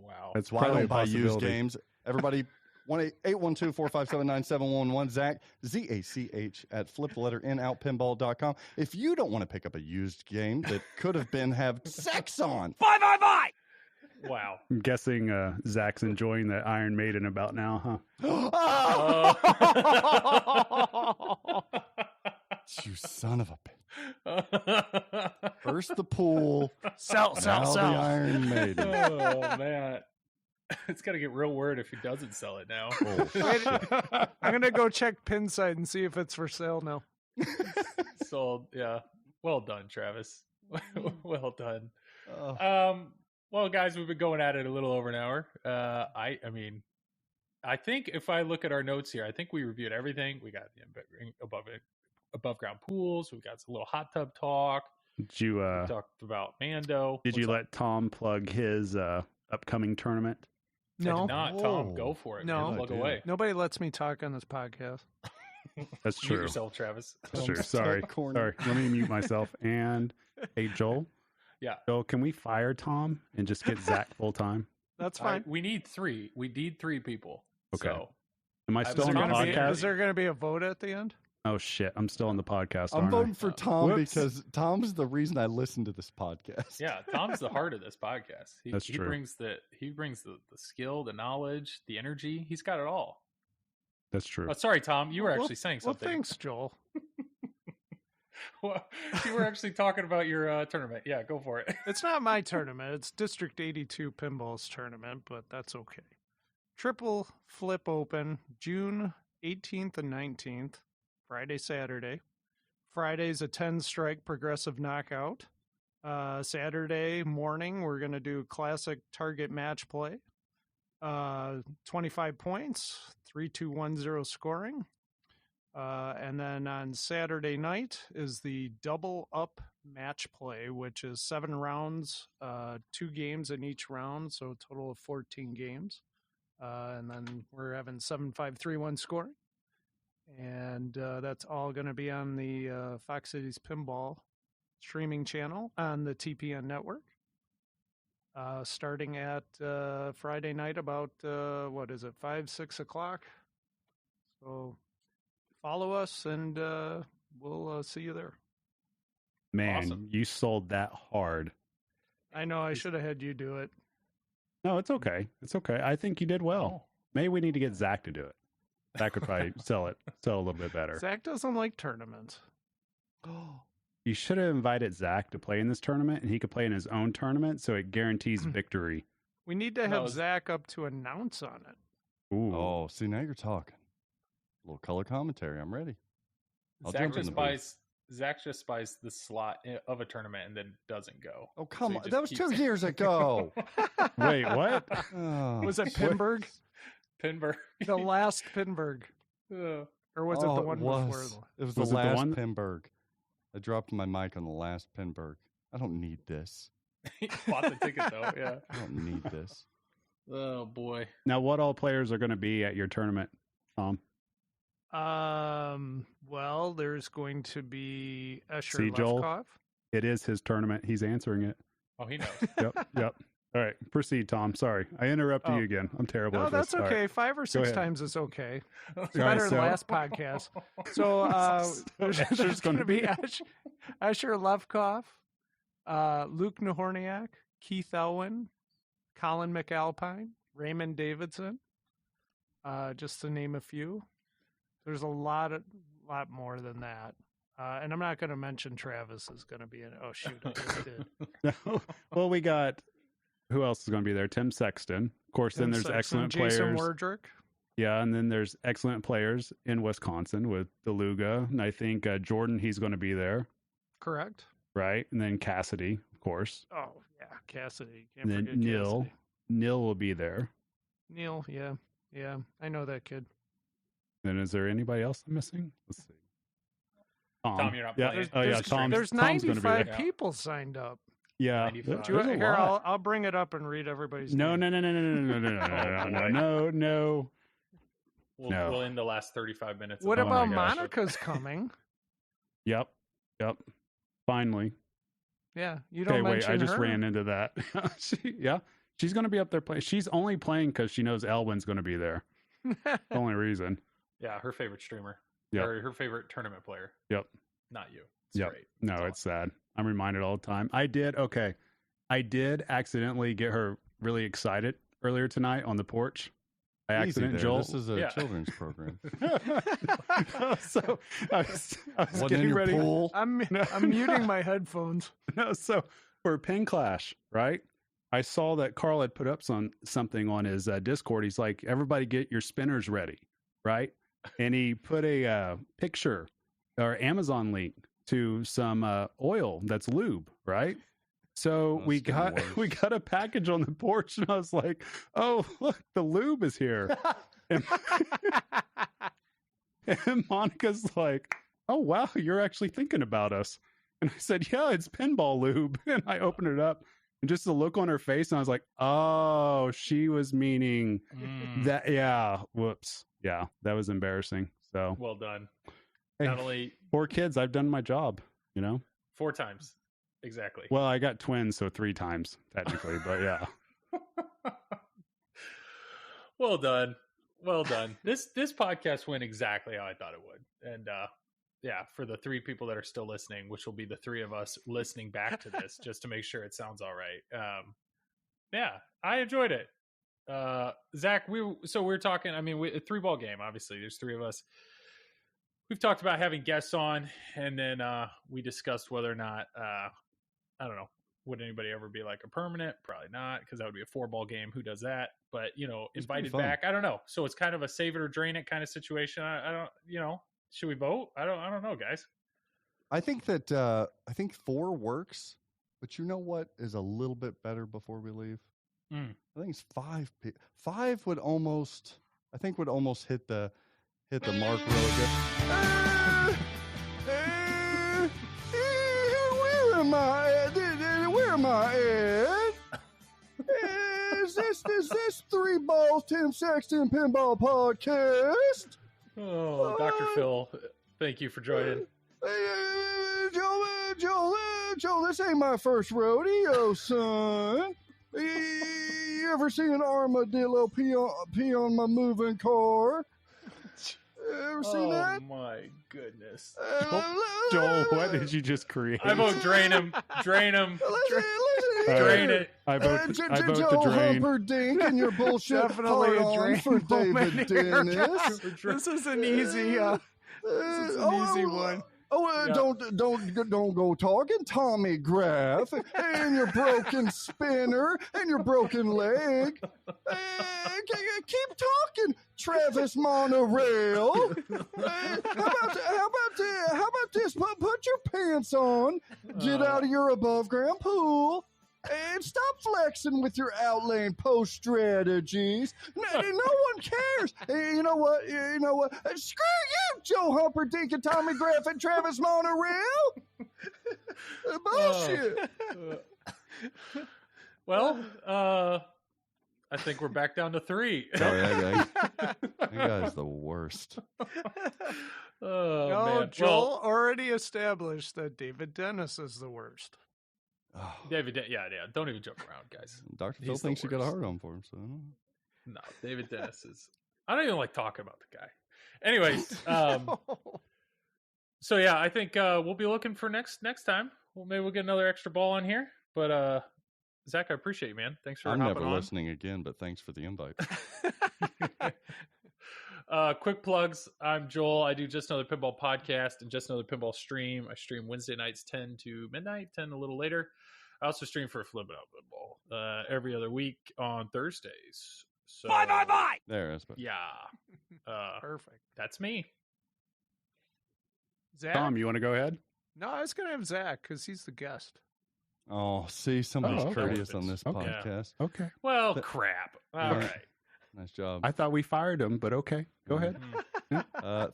S3: Wow.
S5: That's
S6: Why
S5: probably
S6: don't
S5: a
S6: buy used
S5: possibility.
S6: games? Everybody, 1-812-457-9711, Zach, ZACH at flipthetterinoutpinball.com. If you don't want to pick up a used game that could have been have sex on,
S3: Wow.
S5: I'm guessing Zach's enjoying the Iron Maiden about now, huh?
S6: You son of a bitch. First the pool,
S4: Sell.
S6: now the Iron Maiden.
S3: Oh, man. It's got to get real weird if he doesn't sell it now.
S6: Oh, shit.
S4: I'm going to go check Pinside and see if it's for sale now.
S3: Sold. Yeah. Well done, Travis. Well done.
S6: Oh.
S3: Well, guys, we've been going at it a little over an hour. I mean, I think if I look at our notes here, I think we reviewed everything. We got the above ground pools. We got a little hot tub talk.
S5: Did you
S3: We talked about Mando.
S5: did you
S3: What's up?
S5: let Tom plug his upcoming tournament?
S3: I
S4: No,
S3: did not, Tom. Go for it.
S4: No.
S3: man. Plug
S6: I did.
S3: away.
S4: nobody lets me talk on this podcast.
S5: That's
S3: Mute
S5: true.
S3: yourself, Travis.
S5: That's true.
S6: Tom's
S5: Sorry.
S6: top corner.
S5: Sorry. Let me mute myself. And hey, Joel.
S3: Yeah.
S5: Joel, can we fire Tom and just get Zach full time?
S4: That's
S3: All right,
S4: fine.
S3: we need three. We need three people.
S5: Okay.
S3: So,
S5: Am I
S3: Is
S5: still
S3: there
S5: on the
S3: gonna be-
S5: podcast?
S4: Is there going to be a vote at the end?
S5: Oh shit! I'm still on the podcast.
S6: I'm
S5: aren't I?
S6: voting for Tom
S5: Whoops.
S6: because Tom's the reason I listen to this podcast.
S3: yeah, Tom's the heart of this podcast.
S5: That's
S3: he
S5: true.
S3: brings the skill, the knowledge, the energy. He's got it all.
S5: That's true.
S3: Oh, sorry, Tom. You were actually saying
S4: Well,
S3: something.
S4: thanks, Joel.
S3: Well, you were actually talking about your tournament. Yeah, go for it.
S4: It's not my tournament. It's District 82 Pinball's tournament, but that's okay. Triple Flip Open, June 18th and 19th, Friday, Saturday. Friday's a 10-strike progressive knockout. Saturday morning, we're going to do classic target match play. 25 points, 3-2-1-0 scoring. And then on Saturday night is the double up match play, which is 7 rounds, 2 games in each round, so a total of 14 games. And then we're having 7-5-3-1 scoring. And that's all going to be on the Fox Cities Pinball streaming channel on the TPN network. Starting at Friday night about, 5-6 o'clock. So follow us and we'll see you there.
S5: Man,
S3: Awesome.
S5: you sold that hard.
S4: I know I should have had you do it.
S5: No, it's okay. It's okay. I think you did well. Maybe we need to get Zach to do it. Zach could probably sell a little bit better.
S4: Zach doesn't like tournaments.
S5: You should have invited Zach to play in this tournament, and he could play in his own tournament, so it guarantees victory.
S4: We need to
S3: No,
S4: have Zach up to announce on it.
S5: Ooh.
S6: Oh, see, now you're talking. A little color commentary. I'm ready. I'll
S3: Zach
S6: jump in
S3: just
S6: the booth.
S3: buys. Zach just buys the slot of a tournament and then doesn't go.
S6: Oh, come
S3: he
S6: on.
S3: just
S6: That was
S3: keeps
S6: 2
S3: it.
S6: years ago.
S5: Wait, what?
S6: Oh.
S4: Was it Pinburg?
S3: Pinburg.
S4: The last Pinburg.
S3: Oh,
S4: Or was it the one before?
S6: It was
S5: Was
S6: the
S5: it the
S6: last
S5: one-
S6: Pinburg. I dropped my mic on the last Pinburg. I don't need this.
S3: he bought the ticket though. Yeah.
S6: I don't need this.
S3: Oh boy.
S5: Now, what all players are going to be at your tournament, Tom?
S4: Well, there's going to be Escher
S5: See, Joel?
S4: Lefkoff.
S5: It is his tournament. He's answering it.
S3: Oh, he knows.
S5: Yep. All right, proceed, Tom. Sorry, I interrupted
S4: Oh.
S5: you again. I'm terrible
S4: No,
S5: at this.
S4: that's
S5: All
S4: okay.
S5: right.
S4: 5 or 6
S5: ahead.
S4: times is okay. It's
S5: All right,
S4: better than
S5: so-
S4: last podcast. So there's
S5: Escher's
S4: going
S5: gonna
S4: to be Escher Lefkoff, Luke Nahorniak, Keith Elwin, Colin McAlpine, Raymond Davidson, just to name a few. There's a lot more than that. And I'm not going to mention Travis is going to be in it. Oh, shoot, I just did.
S5: Well, we got who else is going to be there? Tim Sexton, of course. Then
S4: Tim
S5: there's
S4: Sexton,
S5: excellent
S4: Jason
S5: players.
S4: Wardrick.
S5: Yeah, and then there's excellent players in Wisconsin with DeLuga, and I think Jordan, he's going to be there,
S4: Correct.
S5: right? And then Cassidy, of course.
S4: Oh yeah, Cassidy. Can't
S5: And then
S4: forget
S5: Neil.
S4: Cassidy.
S5: Neil will be there.
S4: Neil, yeah, I know that kid.
S5: And is there anybody else I'm missing? Let's see.
S3: Tom, you're not
S5: yeah.
S3: playing.
S5: Oh yeah, Tom's
S4: There's
S5: going to be
S4: 95
S5: there.
S4: people signed up.
S5: Yeah.
S3: 95.
S4: Do you,
S5: There's a
S4: here,
S5: lot.
S4: I'll bring it up and read everybody's
S5: No,
S4: name.
S5: no.
S3: We'll end the last 35 minutes.
S4: What
S3: of
S4: about
S3: my gosh.
S4: Monica's coming?
S5: Yep. Finally.
S4: Yeah, you don't
S5: Okay, wait,
S4: mention
S5: I just
S4: her.
S5: ran into that. She's going to be up there playing. She's only playing because she knows Elwin's going to be there. The only reason.
S3: Yeah, her favorite streamer.
S5: Yep.
S3: Or her favorite tournament player.
S5: Yep.
S3: Not you. It's
S5: Yep.
S3: great.
S5: No,
S3: It's
S5: it's sad. I'm reminded all the time. I did accidentally get her really excited earlier tonight on the porch. I
S6: Easy
S5: accident
S6: there.
S5: Joel.
S6: This is a
S3: Yeah.
S6: children's program.
S5: So I was
S6: Wasn't in
S5: getting
S6: your
S5: ready.
S6: pool.
S4: I'm muting my headphones.
S5: No, so for Pin Clash, right? I saw that Carl had put up something on his Discord. He's like, everybody get your spinners ready, right? And he put a picture or Amazon link to some oil that's lube, right? So
S6: Oh,
S5: we
S6: it's getting
S5: got
S6: worse.
S5: a package on the porch, and I was like, "Oh, look, the lube is here." and, and Monica's like, "Oh, wow, you're actually thinking about us." And I said, "Yeah, it's pinball lube." And I opened it up, and just the look on her face, and I was like, "Oh, she was meaning
S3: Mm,
S5: that." Yeah, whoops. Yeah, that was embarrassing. So,
S3: well done.
S5: hey,
S3: Not only
S5: 4 kids, I've done my job.
S3: 4 times. Exactly.
S5: Well, I got twins, so 3 times technically, but yeah.
S3: Well done. Well done. This podcast went exactly how I thought it would. And yeah, for the 3 people that are still listening, which will be the 3 of us listening back to this just to make sure it sounds all right. Yeah, I enjoyed it. Zach, we were talking, I mean, a 3-ball game, obviously. There's 3 of us. We've talked about having guests on, and then we discussed whether or not I don't know, would anybody ever be like a permanent? Probably not, because that would be a 4-ball game. Who does that? But
S6: It's pretty
S3: invited
S6: fun.
S3: back. I don't know. So it's kind of a save it or drain it kind of situation. I don't. Should we vote? I don't know, guys.
S6: I think 4 works, but you know what is a little bit better before we leave?
S3: Mm.
S6: I think it's 5. 5 would almost hit the mark really good. Where am I at? Where am I at? Is this 3 Balls, Tim Sexton Pinball Podcast?
S3: Oh, Dr. Phil, thank you for joining.
S6: Joe, this ain't my first rodeo, son. You ever seen an armadillo pee on my moving car? Ever seen that?
S3: Oh my goodness.
S5: Joel, what did you just create?
S3: I vote drain him. Drain him. Drain it.
S5: I vote
S6: Joe
S5: to drain.
S6: Humperdinck and your bullshit
S4: Definitely a
S6: hard-on
S4: drain
S6: for
S4: moment
S6: David
S4: here,
S6: Dennis.
S4: This is an easy easy one.
S3: Yeah.
S6: Don't go talking Tommy Graf and your broken spinner and your broken leg. Keep talking, Travis Monorail. How about this? Put your pants on, get out of your above ground pool, and stop flexing with your outland post strategies. No one cares. You know what? Screw you, Joe Humperdinck and Tommy Graf and Travis Monorail. Bullshit.
S3: Well, I think we're back down to 3.
S6: That guy's the worst.
S3: Oh,
S4: No,
S3: man.
S4: Joel already established that David Dennis is the worst.
S6: Oh,
S3: David, yeah. Don't even joke around, guys.
S6: Dr. Phil
S3: He's the
S6: thinks you got a
S3: worst.
S6: hard on for him, so.
S3: No, David Dennis is. I don't even like talking about the guy. Anyways, so yeah, I think we'll be looking for next time. Well, maybe we'll get another extra ball on here. But Zach, I appreciate you, man. Thanks for
S6: I'm
S3: hopping
S6: never
S3: on.
S6: listening again, but thanks for the invite.
S3: Quick plugs. I'm Joel. I do Just Another Pinball podcast and Just Another Pinball stream. I stream Wednesday nights 10 to midnight, 10 a little later. I also stream for Flip It Out Pinball every other week on Thursdays. So,
S6: There, that's better.
S3: yeah.
S4: Perfect.
S3: That's me.
S4: Zach?
S5: Tom, you want to go ahead?
S4: No, I was going to have Zach because he's the guest.
S6: Oh, see, somebody's
S5: okay.
S6: courteous on this
S5: Okay.
S6: podcast.
S5: Okay.
S3: Well,
S6: Th-
S3: crap. All
S6: Yeah.
S3: right.
S6: Nice job.
S5: I thought we fired him, but okay. Go ahead.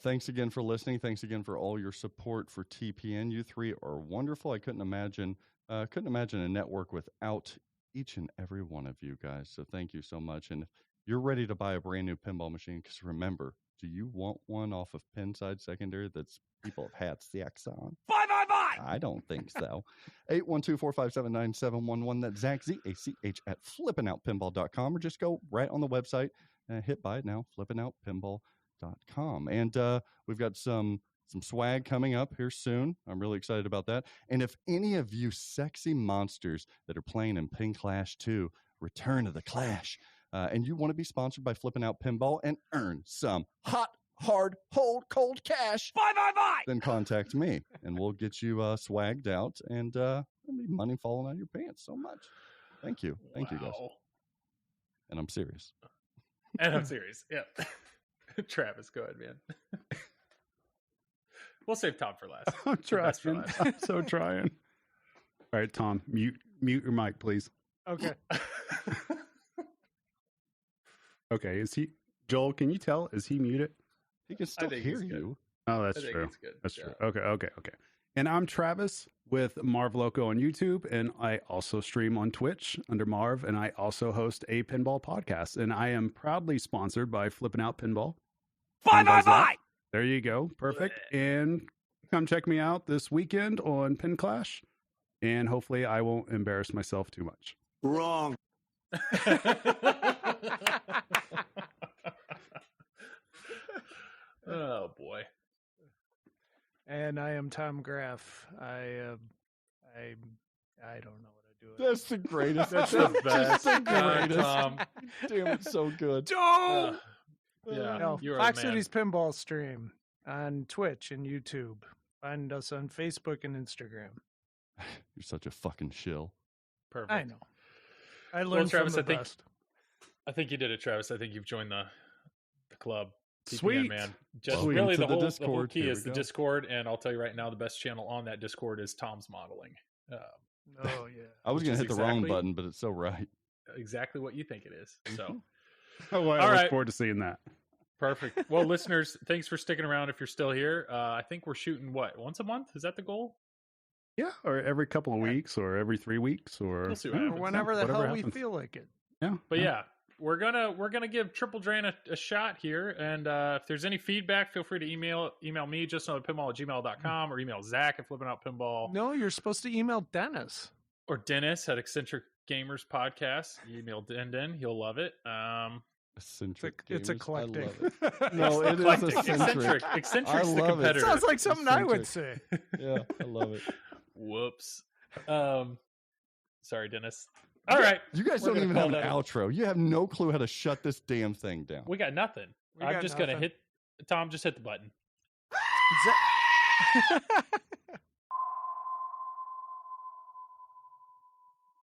S6: Thanks again for listening. Thanks again for all your support for TPN. You three are wonderful. I couldn't imagine a network without each and every one of you guys. So thank you so much. And if you're ready to buy a brand new pinball machine, because remember, do you want one off of Pinside Secondary that's people have had sex on? I don't think so. 812-457-9711. That's Zach, Z-A-C-H, at flippingoutpinball.com, or just go right on the website and hit buy it now, flippingoutpinball.com. And we've got some swag coming up here soon. I'm really excited about that. And if any of you sexy monsters that are playing in Pin Clash 2, Return of the Clash, and you want to be sponsored by Flipping Out Pinball and earn some hot, hard, cold cash, then contact me, and we'll get you swagged out, and there'll be money falling out of your pants so much. Thank you. Thank you, guys. And I'm serious.
S3: Yeah. Travis, go ahead, man. We'll save Tom for last.
S5: I'm
S3: The best for
S5: trying.
S3: last.
S5: I'm so trying. All right, Tom, mute your mic, please.
S4: Okay.
S5: Okay, Joel, can you tell? Is he muted?
S6: He can still
S3: think
S6: hear
S3: he's good.
S6: you.
S5: Oh, that's
S3: I think
S5: true.
S3: it's good.
S5: That's
S3: Yeah.
S5: true. Okay. And I'm Travis with Marv Loco on YouTube, and I also stream on Twitch under Marv, and I also host a pinball podcast, and I am proudly sponsored by Flipping Out Pinball. There you go. Perfect. And come check me out this weekend on Pin Clash, and hopefully I won't embarrass myself too much.
S8: Wrong.
S3: Oh boy.
S4: And I am Tom Graf. I don't know what I do.
S6: That's the greatest.
S3: That's the best.
S6: That's the greatest.
S3: Tom.
S6: Damn, it's so good.
S3: Yeah.
S4: No,
S3: You're a
S4: Fox
S3: man.
S4: City's Pinball stream on Twitch and YouTube. Find us on Facebook and Instagram.
S6: You're such a fucking shill.
S3: Perfect.
S4: I know. I learned
S3: Travis,
S4: from the
S3: I think-
S4: best.
S3: I think you did it, Travis. I think you've joined the club. TPN,
S5: Sweet.
S3: man. Just
S6: Welcome
S3: really
S6: to
S3: the
S6: the
S3: whole
S6: Discord.
S3: key
S6: Here
S3: is
S6: we
S3: the
S6: go.
S3: Discord, and I'll tell you right now, the best channel on that Discord is Tom's modeling.
S4: Oh yeah.
S6: I was
S3: Which
S6: going to
S3: is
S6: hit the wrong
S3: exactly-
S6: button, but it's so right.
S3: Exactly what you think it is. So
S5: Oh, well, I
S3: All
S5: look
S3: right.
S5: forward to seeing that.
S3: perfect. Well, listeners, thanks for sticking around. If you're still here, I think we're shooting once a month. Is that the goal?
S5: Yeah, or every couple of
S3: Yeah.
S5: weeks, or every 3 weeks, or
S3: We'll see what
S5: yeah,
S3: happens.
S4: Or whenever the
S5: whatever
S4: hell we
S5: happens.
S4: feel like it.
S5: Yeah,
S3: But yeah, we're gonna give Triple Drain a shot here. And if there's any feedback, feel free to email me, justanotherpinball@gmail.com, or email Zach at Flipping Out Pinball,
S4: No, you're supposed to email Dennis.
S3: or Dennis at Eccentric Gamers Podcast. You email Den, he'll love it.
S6: Eccentric.
S4: It's
S6: gamers.
S4: eclectic.
S6: I love it. No, it is
S3: Eclectic.
S6: eccentric.
S3: Eccentric's
S6: I
S3: the
S6: love it.
S3: competitor.
S4: Sounds like something I would
S6: Eccentric.
S4: say.
S6: Yeah, I love it.
S3: Whoops. Sorry, Dennis. All right,
S6: You guys
S3: We're
S6: don't
S3: gonna
S6: even have
S3: call
S6: an
S3: that
S6: outro. You have no clue how to shut this damn thing down.
S3: we got nothing.
S4: We
S3: I'm
S4: got
S3: just gonna
S4: nothing.
S3: hit. Tom, just hit the button.
S4: Za-